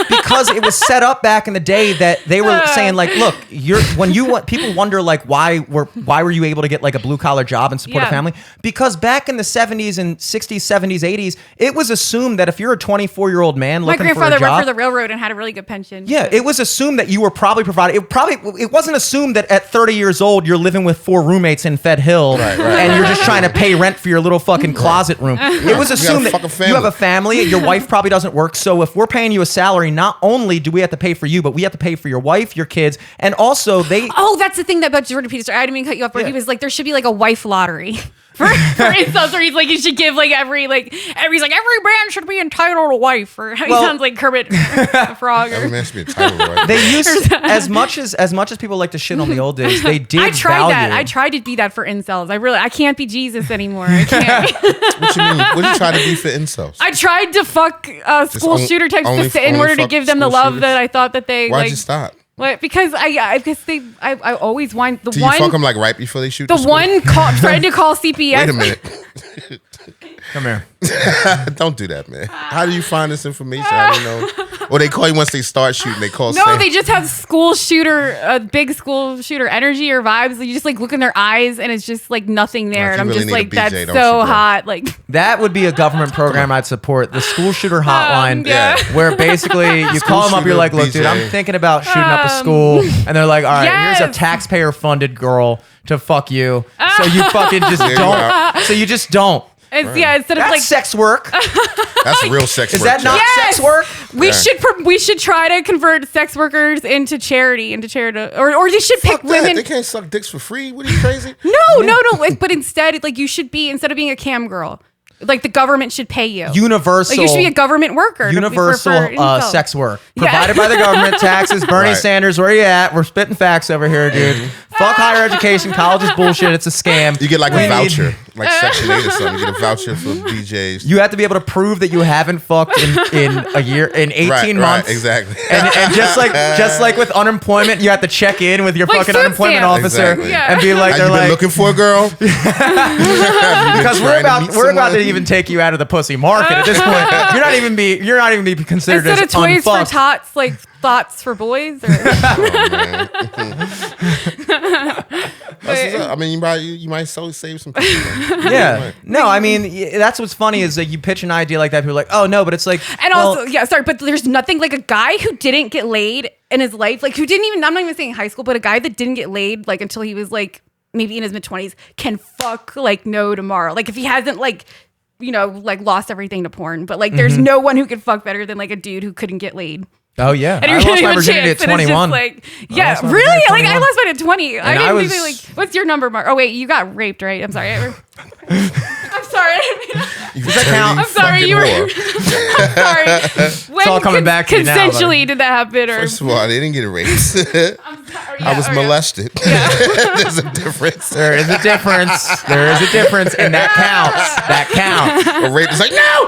Because it was set up back in the day that they were saying like, look, people wonder like why were you able to get like a blue collar job and support a family? Because back in the 70s and 60s, 70s, 80s, it was assumed that if you're a 24-year-old man looking for a job, my grandfather worked for the railroad and had a really good pension. Yeah, it was assumed that you were probably provided. It wasn't assumed that at 30 years old you're living with 4 roommates in Fed Hill and you're just trying to pay rent for your little fucking closet room. It was assumed that you have a family, your wife probably doesn't work, so if we're paying you a salary, not only do we have to pay for you, but we have to pay for your wife, your kids, and also they... Oh, that's the thing that about Jordan Peterson. I didn't mean to cut you off, but he was like, there should be like a wife lottery. For instance, where he's like, you should give like every man should be entitled to a wife, or he sounds like Kermit the Frog. Every man should be entitled to a wife. They used as much as people like to shit on the old days. They did. I tried that. I tried to be that for incels. I can't be Jesus anymore. I can't. What you mean? What did you try to be for incels? I tried to fuck school shooter types in order to give them the love that I thought that they. Why'd you stop? What? Because I always want the Do one. You fuck them like right before they shoot the one tried to call CPS. Wait a minute. Come here. Don't do that, man. How do you find this information? I don't know. Or they call you once they start shooting. They call. No, they just have big school shooter energy or vibes. You just like look in their eyes, and it's just like nothing there. And I'm just like, that's so hot. Like that would be a government program I'd support. The school shooter hotline, yeah. where basically you call them up. You're like, look, BJ. dude, I'm thinking about shooting up a school, and they're like, all right, Yes. here's a taxpayer-funded girl to fuck you. So you fucking just don't. So you just don't. Yeah, instead of That's like sex work. That's real sex work. Is that not Yes! sex work? we should try to convert sex workers into charity, or they should pick Fuck that. women. They can't suck dicks for free. What are you crazy? No. But instead, like you should be instead of being a cam girl, like the government should pay you. Universal. Like you should be a government worker. Universal for sex work Yeah. provided by the government. Taxes. Bernie Right. Sanders, where you at? We're spitting facts over here, dude. Fuck higher education. College is bullshit. It's a scam. You get like We a need- voucher, like Section 8 or something. You get a voucher for BJ's. You have to be able to prove that you haven't fucked in a year, in 18 months. Right, exactly. And just like with unemployment, you have to check in with your Like fucking food unemployment stamps. officer Exactly. Yeah. and be like, Have they're you been like, looking for a girl? because we're about to even take you out of the pussy market at this point. You're not even be considered Instead of as toys for unfucked. tots, like thoughts for boys. Or, I mean, you might save some people. Yeah. No, I mean, that's what's funny is that you pitch an idea like that. People are like, oh, no, but it's like. And well, also, yeah, sorry, but there's nothing like a guy who didn't get laid in his life, like who didn't even, I'm not even saying high school, but a guy that didn't get laid like until he was like maybe in his mid-20s can fuck like no tomorrow. Like if he hasn't like, you know, like lost everything to porn, but like there's no one who could fuck better than like a dude who couldn't get laid. Oh, yeah. And you're I lost giving my him a virginity chance, at and it's 21. just like, yeah, lost my really? virginity at Like I 21. lost mine at 20. I didn't I think was- like, what's your number, Mark? Oh wait, you got raped, right? I'm sorry. I'm sorry. Does that count? I'm sorry. You were. I'm sorry. When all coming back to you now, consensually did that happen? Or First of all, they didn't get raped. I'm sorry, I was okay. molested. There's a difference. There is a difference. There is a difference, and that counts. That counts. A rape is like, no!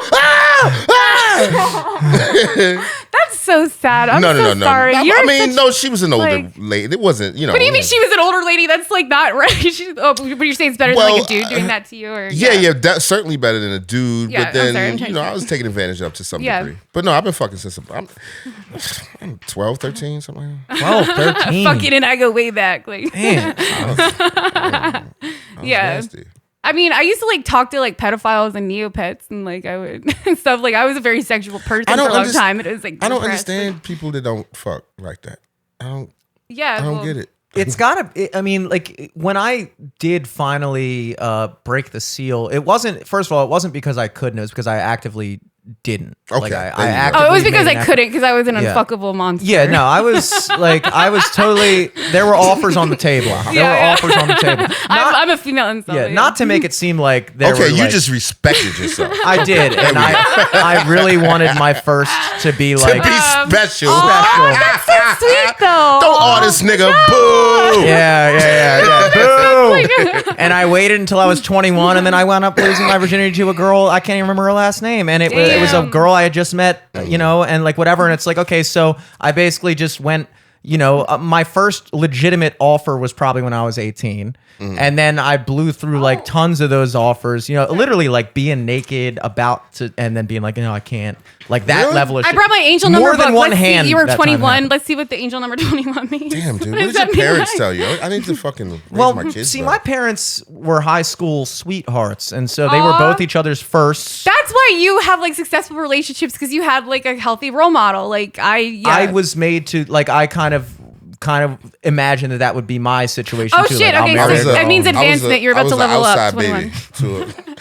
That's so sad. I'm No. sorry. You're I mean, such- no, she was an older like- lady. It wasn't, you know. What do you mean she was an older lady? That's like not right. But you're saying it's better than like Well, a dude doing that to you, or Yeah, that's certainly better than a dude. Yeah, but I'm sorry, I'm then, trying you know, to- I was taking advantage of to some Yeah. degree. But no, I've been fucking since I'm 12, 13, something like that. 12, 13. fucking, and I go way back. Like, Man. I was Yeah. nasty. I mean, I used to like talk to like pedophiles and neopets, and like I would and stuff. Like I was a very sexual person for a long time. It was like I don't repressed. understand people that don't fuck like that. I Yeah, don't get it. It's gotta. I mean, like when I did finally break the seal, it wasn't. First of all, it wasn't because I couldn't. It was because I actively didn't. Okay, Like there you go. I Oh, actively it was because made I an effort. couldn't because I was an Yeah. unfuckable monster. Yeah, no, I was totally. There were offers on the table. There Yeah, were yeah. offers on the table. I'm a female insult. Yeah, not to make it seem like there Okay, were, you like- just respected yourself. I did, and I really wanted my first to be like to be special. Oh, that's so sweet though. Don't all this nigga. Boo. yeah. Boo! And I waited until I was 21, and then I wound up losing my virginity to a girl. I can't even remember her last name, and it was a Damn. girl I had just met, you know, and like whatever. And it's like, okay, so I basically just went. You know, my first legitimate offer was probably when I was 18. And then I blew through like tons of those offers, you know, literally like being naked and then being like, no, I can't. Like that Really? level of I shit. brought my angel number More than book. one Let's hand see. You were that time 21. happened. Let's see what the angel number 21 means. Damn, dude. What What does did your that mean? parents tell you? I need to fucking raise Well, my kids. see, up. my parents were high school sweethearts, and so they were Aw. both each other's first. That's why you have like successful relationships because you had like a healthy role model. Like I was made to like I kind of imagined that would be my situation. Oh, too. shit, Like, I'll okay, marry so a that girl. means advancement. You're about to level up, 21.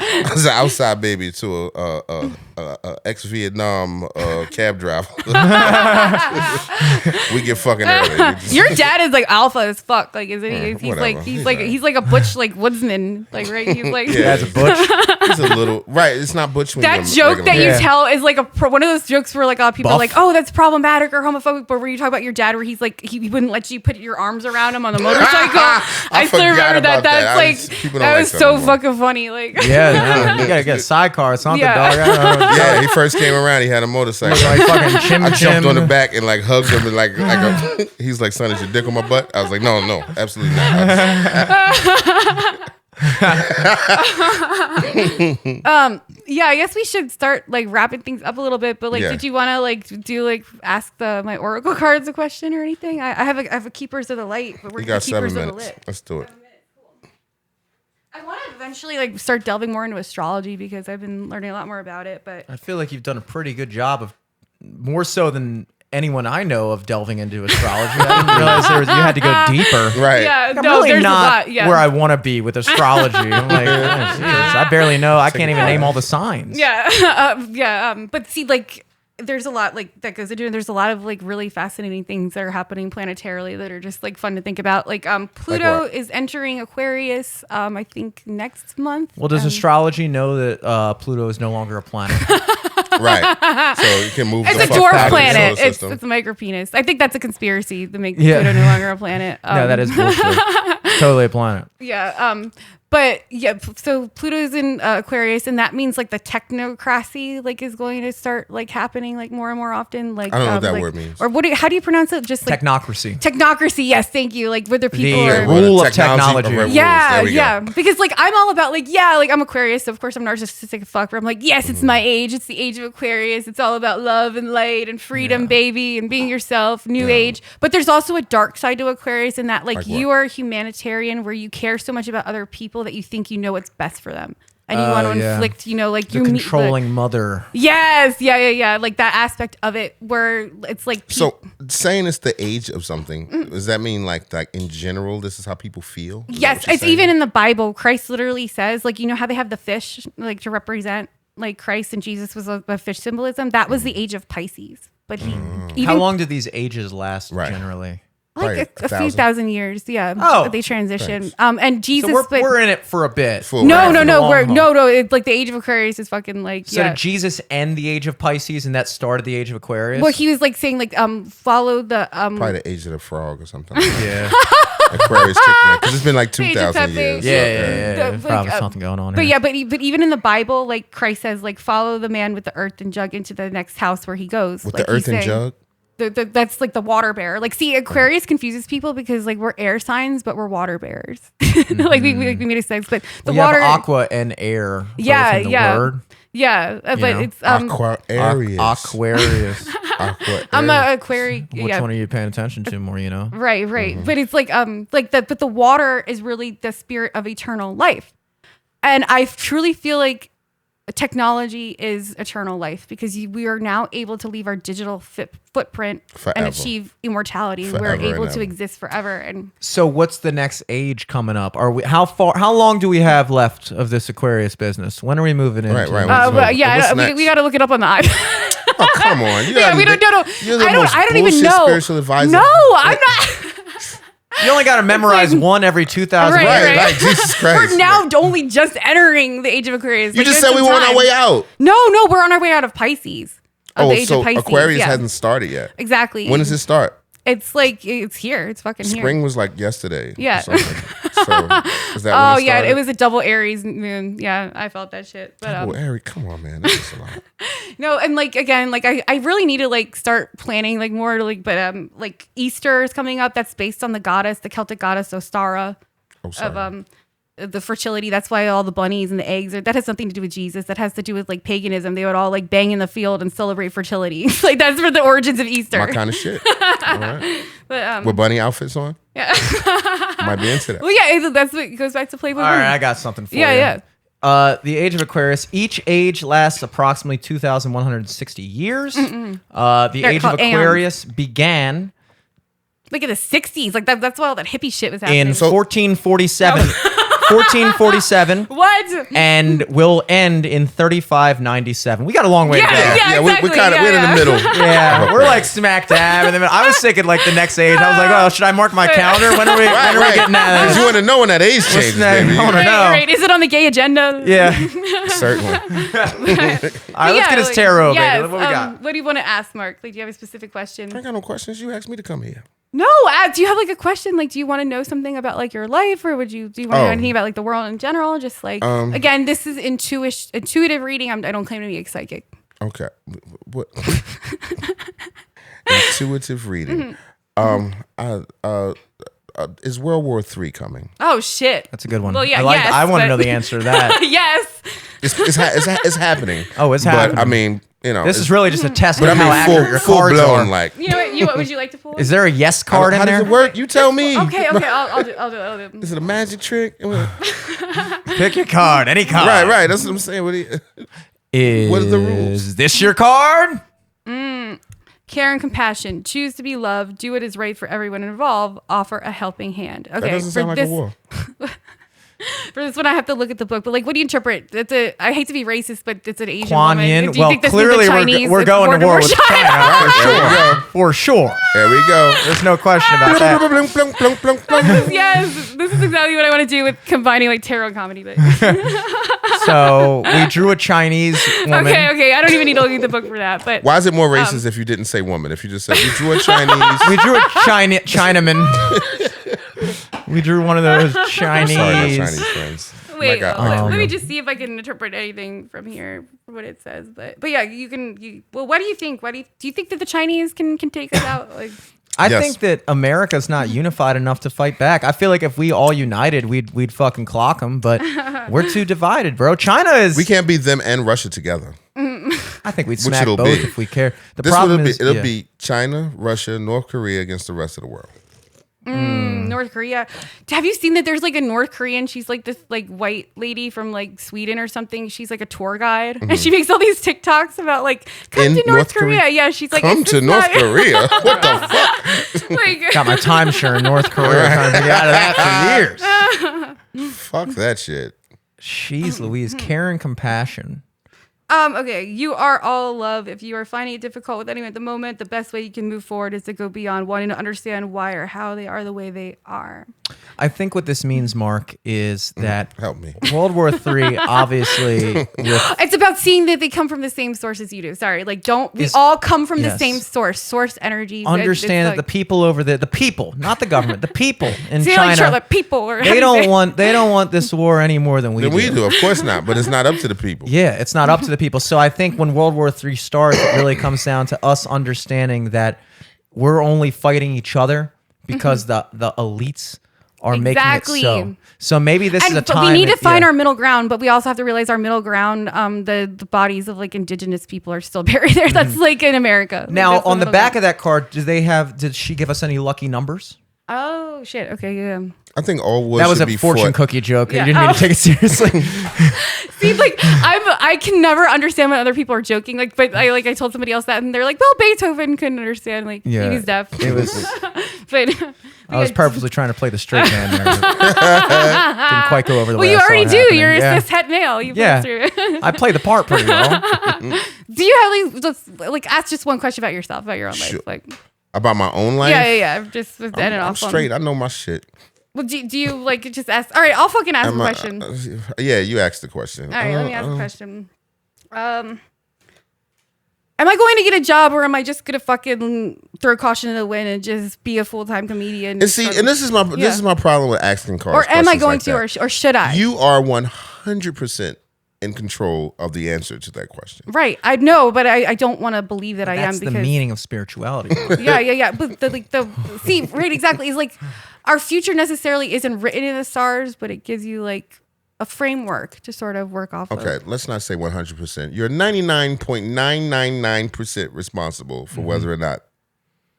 I was an outside baby to a ex-Vietnam cab driver. We get fucking early. Your dad is like alpha as fuck. Like, isn't he? He's whatever. he's like a butch like woodsman. Like, right? He's like Yeah. That's a butch. It's a little right. It's not butch when that you're joke regular that you Yeah. tell is like one of those jokes where like a lot of people are Buff. like, oh, that's problematic or homophobic. But where you talk about your dad, where he's like he wouldn't let you put your arms around him on the motorcycle. I still forgot remember that. about that. That's People like don't that like was that so anymore. fucking funny. Like Yeah, no, you gotta get a sidecar. It's not Yeah. the dog. I don't know. Yeah, he first came around. He had a motorcycle. Like fucking Chim I jumped Chim. on the back and like hugged him and like he's like, son, is your dick on my butt? I was like, no, absolutely not. Yeah, I guess we should start like wrapping things up a little bit. But like, did you want to like do like ask my oracle cards a question or anything? I have a keepers of the light. But we're You got 7 keepers of the minutes. lit. Let's do it. I want to eventually like start delving more into astrology because I've been learning a lot more about it. But I feel like you've done a pretty good job of, more so than anyone I know, of delving into astrology. I didn't realize you had to go deeper. Right. yeah, I'm no, really there's not a lot. Yeah. where I want to be with astrology. I'm like, oh, geez, I barely know. I can't even name all the signs. Yeah. But see, like, there's a lot like that goes into it. There's a lot of like really fascinating things that are happening planetarily that are just like fun to think about. Like Pluto is entering Aquarius, I think next month. Well, does astrology know that Pluto is no longer a planet? Right. So you can move. It's the a fuck dwarf out of the planet. solar It's system. a micropenis. I think that's a conspiracy to make Yeah. Pluto no longer a planet. No, that is bullshit. It's totally a planet. Yeah. But yeah, so Pluto's in Aquarius, and that means like the technocracy like is going to start like happening like more and more often. Like I don't know what that like, word means. Or how do you pronounce it? Just like Technocracy. technocracy. Yes, thank you. Like where the people The are. rule of Technology technology. over rules. Yeah, There we go. yeah. Because like I'm all about like like I'm Aquarius, so of course I'm narcissistic as fuck. Where I'm like, yes, it's my age. It's the age of Aquarius. It's all about love and light and freedom, baby, and being yourself. New age. But there's also a dark side to Aquarius in that like you are a humanitarian, where you care so much about other people that you think you know what's best for them, and you want to inflict, like The controlling mother. Yes, yeah. Like that aspect of it, where it's like So saying it's the age of something, does that mean like in general, this is how people feel? Is that yes, what you're it's saying? even in the Bible. Christ literally says, like, how they have the fish, like to represent like Christ and Jesus was a fish symbolism. That was the age of Pisces. But he even How long do these ages last Right. generally? like Probably a few 1,000. thousand years, yeah. Oh, they transition. thanks. And Jesus, So but we're in it for a bit. Full no, round. no, For the no, long haul. no. It's like the age of Aquarius is fucking like So did Jesus end the age of Pisces and that started the age of Aquarius? Well, he was like saying like follow the Probably the age of the frog or something. yeah. Aquarius kicked in because it's been like Age of 2,000 Pepe. years. Yeah, so, yeah. Like, Probably something going on But here. yeah, but even in the Bible, like Christ says, like follow the man with the earthen jug into the next house where he goes. With like the he's earthen saying. jug? That's like the water bearer. Like, see, Aquarius confuses people because like we're air signs, but we're water bearers. Like we made a sense, but the You water, have aqua and air. both Yeah, in the yeah. Word. yeah. But know, it's Aquarius. Aquarius. I'm a Aquarius. Which Yeah. one are you paying attention to more? Right. But it's like but the water is really the spirit of eternal life. And I truly feel like technology is eternal life because we are now able to leave our digital footprint Forever. and achieve immortality. Forever We're and able to ever. exist forever. And So what's the next age coming up? Are we how long do we have left of this Aquarius business? When are we moving into? Right. but What's yeah, next? we got to look it up on the iPad. Oh, come on. You Yeah, we don't know. You're the I most don't even bullshit know. spiritual advisor. No, I'm not. You only got to memorize one every 2,000. Right, Right, right. like Jesus Christ. We're now only just entering the age of Aquarius. You Like, just there's said we some were on our time. way out. No, we're on our way out of Pisces. Of the age So of Pisces. Aquarius yeah. hasn't started yet. Exactly. When does it start? It's like it's here. It's fucking here. Spring was like yesterday. Yeah. Or something. So is that Oh when it yeah, started? it was a double Aries moon. Yeah, I felt that shit. But Oh, Eric, come on, man. That's just a lot. no, and like again, like I really need to like start planning like more like like Easter is coming up. That's based on the Celtic goddess Ostara Oh, sorry. of the fertility. That's why all the bunnies and the eggs that has something to do with Jesus. That has to do with like paganism. They would all like bang in the field and celebrate fertility. Like that's for the origins of Easter. My kind of shit. All right. But With bunny outfits on? yeah. Might be into that. Well, yeah, that's what goes back to Playboy. All right, Bunny. I got something for you. Yeah. The age of Aquarius. Each age lasts approximately 2,160 years. The They're age of called aeons. Aquarius began Look at the 60s. Like that's why all that hippie shit was happening. in 1447. 1447. What? And will end in 3597. We got a long way to go. Yeah, Yeah, exactly. we're kind of we're in the middle. Yeah, we're like smack dab. And then I was thinking like the next age. I was like, oh, should I mark my calendar? When are we getting at Because this? you want to know when that age changes, next? baby. I wanna know. Right. Is it on the gay agenda? Yeah. Certainly. All right, let's get his tarot, yes, baby. What we got? What do you want to ask, Mark? Like, do you have a specific question? I ain't got no questions. You asked me to come here. No. Do you have like a question? Like, do you want to know something about like your life, or do you want to know anything about like the world in general? Just like again, this is intuitive reading. I don't claim to be a psychic. Okay. What? Intuitive reading. Mm-hmm. is World War III coming? Oh shit. That's a good one. Well, yeah, I want to but- know the answer to that. Yes. It's happening. Oh, it's happening. But I mean, This is really just a test But of I how mean, accurate your full cards blown. are. Like, You know what would you like to pull? Is there a yes card how in there? does it work? You tell me. Okay, I'll do it. Is it a magic trick? Pick your card, any card. Right. That's what I'm saying. What are the rules? Is this your card? Care and compassion. Choose to be loved. Do what is right for everyone involved. Offer a helping hand. Okay, That doesn't sound like a war. For this one, I have to look at the book. But like, what do you interpret? I hate to be racist, but it's an Asian Kuan woman. Yin. Do you Well, think this means clearly the Chinese? we're It's going to war with China. There For sure. There we go. There's no question about that. Yes, this is exactly what I want to do with combining like tarot and comedy. But So we drew a Chinese woman. okay, I don't even need to look at the book for that. But Why is it more racist if you didn't say woman? If you just said we drew a Chinese. We drew a Chinaman. We drew one of those Chinese. Sorry, my Chinese friends. wait, God. let me just see if I can interpret anything from here, from what it says. But yeah, you can. Well, what do you think? Do you think that the Chinese can take us out? Like, I Yes. think that America's not unified enough to fight back. I feel like if we all united, we'd fucking clock them. But we're too divided, bro. China is. We can't be them and Russia together. I think we'd Which smack it'll both be. if we care. The This problem will be. is It'll yeah. be China, Russia, North Korea against the rest of the world. North Korea. Have you seen that there's like a North Korean? She's like this like white lady from like Sweden or something. She's like a tour guide, and she makes all these TikToks about like come In to North North Korea. Korea? Yeah, she's like Come "Is to this North not-" Korea. What the fuck? Like, got my timeshare in North Korea trying to get out of that for years. Fuck that shit. Jeez Louise, care and compassion. Okay, you are all love. If you are finding it difficult with anyone at the moment, the best way you can move forward is to go beyond wanting to understand why or how they are the way they are. I think what this means, Mark, is that Help me. World War III, obviously, with It's about seeing that they come from the same source as you do. Sorry, like we Is- all come from the yes. same source energy. understand that the people over there, the people, not the government, the people in China, China, like people, or how they do you don't say? want this war any more than we Then do. we do, of course not. But it's not up to the people. Yeah, it's not up to the people. So I think when World War III starts, it really comes down to us understanding that we're only fighting each other because the elites are Exactly. making it so. So maybe this is a But time. we need to that- find yeah. our middle ground, but we also have to realize our middle ground, the bodies of like indigenous people are still buried there. That's like in America. Now That's on the middle back ground. of that card, did she give us any lucky numbers? Oh shit. Okay. Yeah. I think all war That was should a be fortune fought. cookie joke. Yeah. You didn't mean to take it seriously. See, like I can never understand when other people are joking. Like, but I told somebody else that, and they're like, "Well, Beethoven couldn't understand. Like, Yeah, he's deaf." it was. but I was purposely trying to play the straight man there. Didn't quite go over the Well, way you I saw already it do. happening. You're Yeah. a cis het male. You Yeah. through. I play the part pretty well. Do you have like ask just one question about yourself, about your own Sure. life? Like, About my own life? yeah. Just end it I'm off. on- straight. I know my shit. Well, do you like just ask? All right, I'll fucking ask a Am I- question. yeah, you asked the question. All right, let me ask a question. Am I going to get a job, or am I just gonna fucking throw caution to the wind and just be a full time comedian? And see, and this is my problem with asking cards. or am I questions going like to, that. or should I? You are 100% in control of the answer to that question. Right, I know, but I don't want to believe that I am That's the because meaning of spirituality. yeah. But see, right, exactly. It's like our future necessarily isn't written in the stars, but it gives you like a framework to sort of work off of. Okay, let's not say 100%. You're 99.999% responsible for whether or not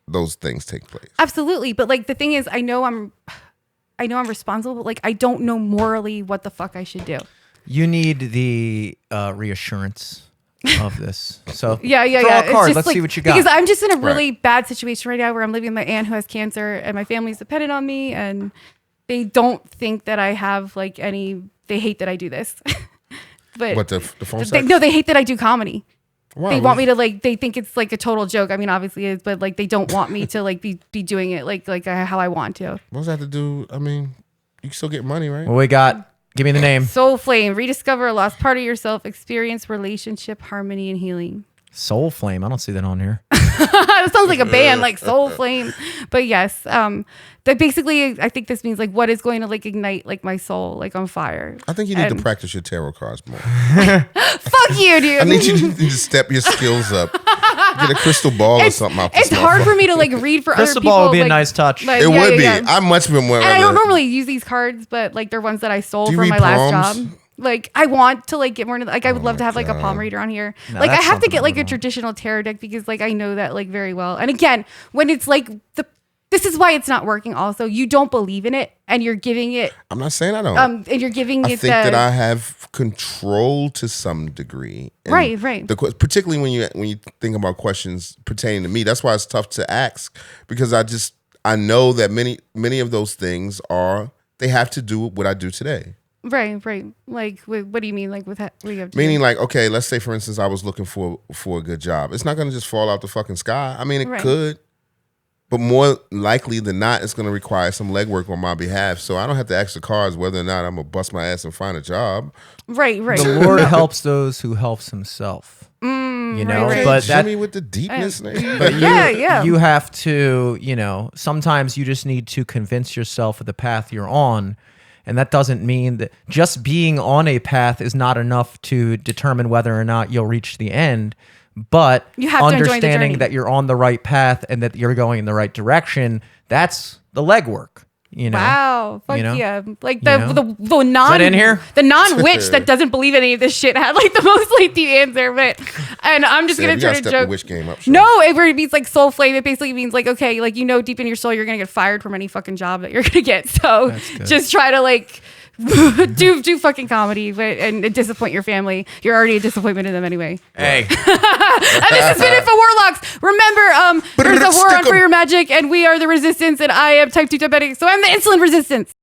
those things take place. Absolutely, but like the thing is, I know I'm responsible, but like I don't know morally what the fuck I should do. You need the reassurance of this. So Yeah. draw a It's card. just Let's like, see what you got. Because I'm just in a really bad situation right now where I'm living with my aunt who has cancer and my family's dependent on me, and they don't think that I have like any. They hate that I do this. But What, the phone they, sex? no, they hate that I do comedy. Wow, They want me to like. They think it's like a total joke. I mean, obviously it is, but like they don't want me to like be doing it like how I want to. What does that have to do? I mean, you can still get money, right? What we got? Give me the name. Soul Flame, rediscover a lost part of yourself, experience relationship, harmony, and healing. Soul Flame. I don't see that on here. That sounds like a band, like Soul Flame. But yes, that basically, I think this means like what is going to like ignite like my soul like on fire. I think you need And- to practice your tarot cards more. Fuck you, dude. I need you to step your skills up Get a crystal ball or something out this It's hard for me to like read for Crystal other people. ball would be a like- nice touch. like, It yeah, would be. yeah, yeah. I'm much more. And I don't normally use these cards, but like they're ones that I sold Do you from my read last palms? job. Like I want to like get more into like I would love to have like a palm reader on here. No, like I that's have to something get I like a don't know. traditional tarot deck because like I know that like very well. And again, when it's like this is why it's not working. Also, you don't believe in it, and you're giving it I'm not saying I don't. and you're giving I it think that I have control to some degree. And Right. Particularly when you think about questions pertaining to me, that's why it's tough to ask because I know that many of those things they have to do with what I do today. right. Like what do you mean? Like with what do you have to Meaning, do? like, okay, let's say for instance, I was looking for a good job. It's not going to just fall out the fucking sky. I mean, it Right. could. But more likely than not, it's going to require some legwork on my behalf. So I don't have to ask the cards whether or not I'm going to bust my ass and find a job. Right. The Lord helps those who helps himself. You know, right. but that Jimmy with the deepness. but Yeah. you have to, sometimes you just need to convince yourself of the path you're on. And that doesn't mean that just being on a path is not enough to determine whether or not you'll reach the end. But You have to enjoy the journey. understanding that you're on the right path and that you're going in the right direction, that's the legwork. Wow, fuck You know? yeah! Like You know? the non in here? the non-witch that doesn't believe any of this shit had like the most like deep answer, but and I'm just Yeah, gonna we try gotta to step the joke. witch game up. Sure. No, it means like soul flame. It basically means like okay, like deep in your soul you're gonna get fired from any fucking job that you're gonna get. So good. just try to like do fucking comedy, but and disappoint your family. You're already a disappointment to them anyway. Hey. And this has been InfoWarlocks. Remember, there's a war on Stick 'em. for your magic, and we are the resistance, and I am type 2 diabetic, so I'm the insulin resistance.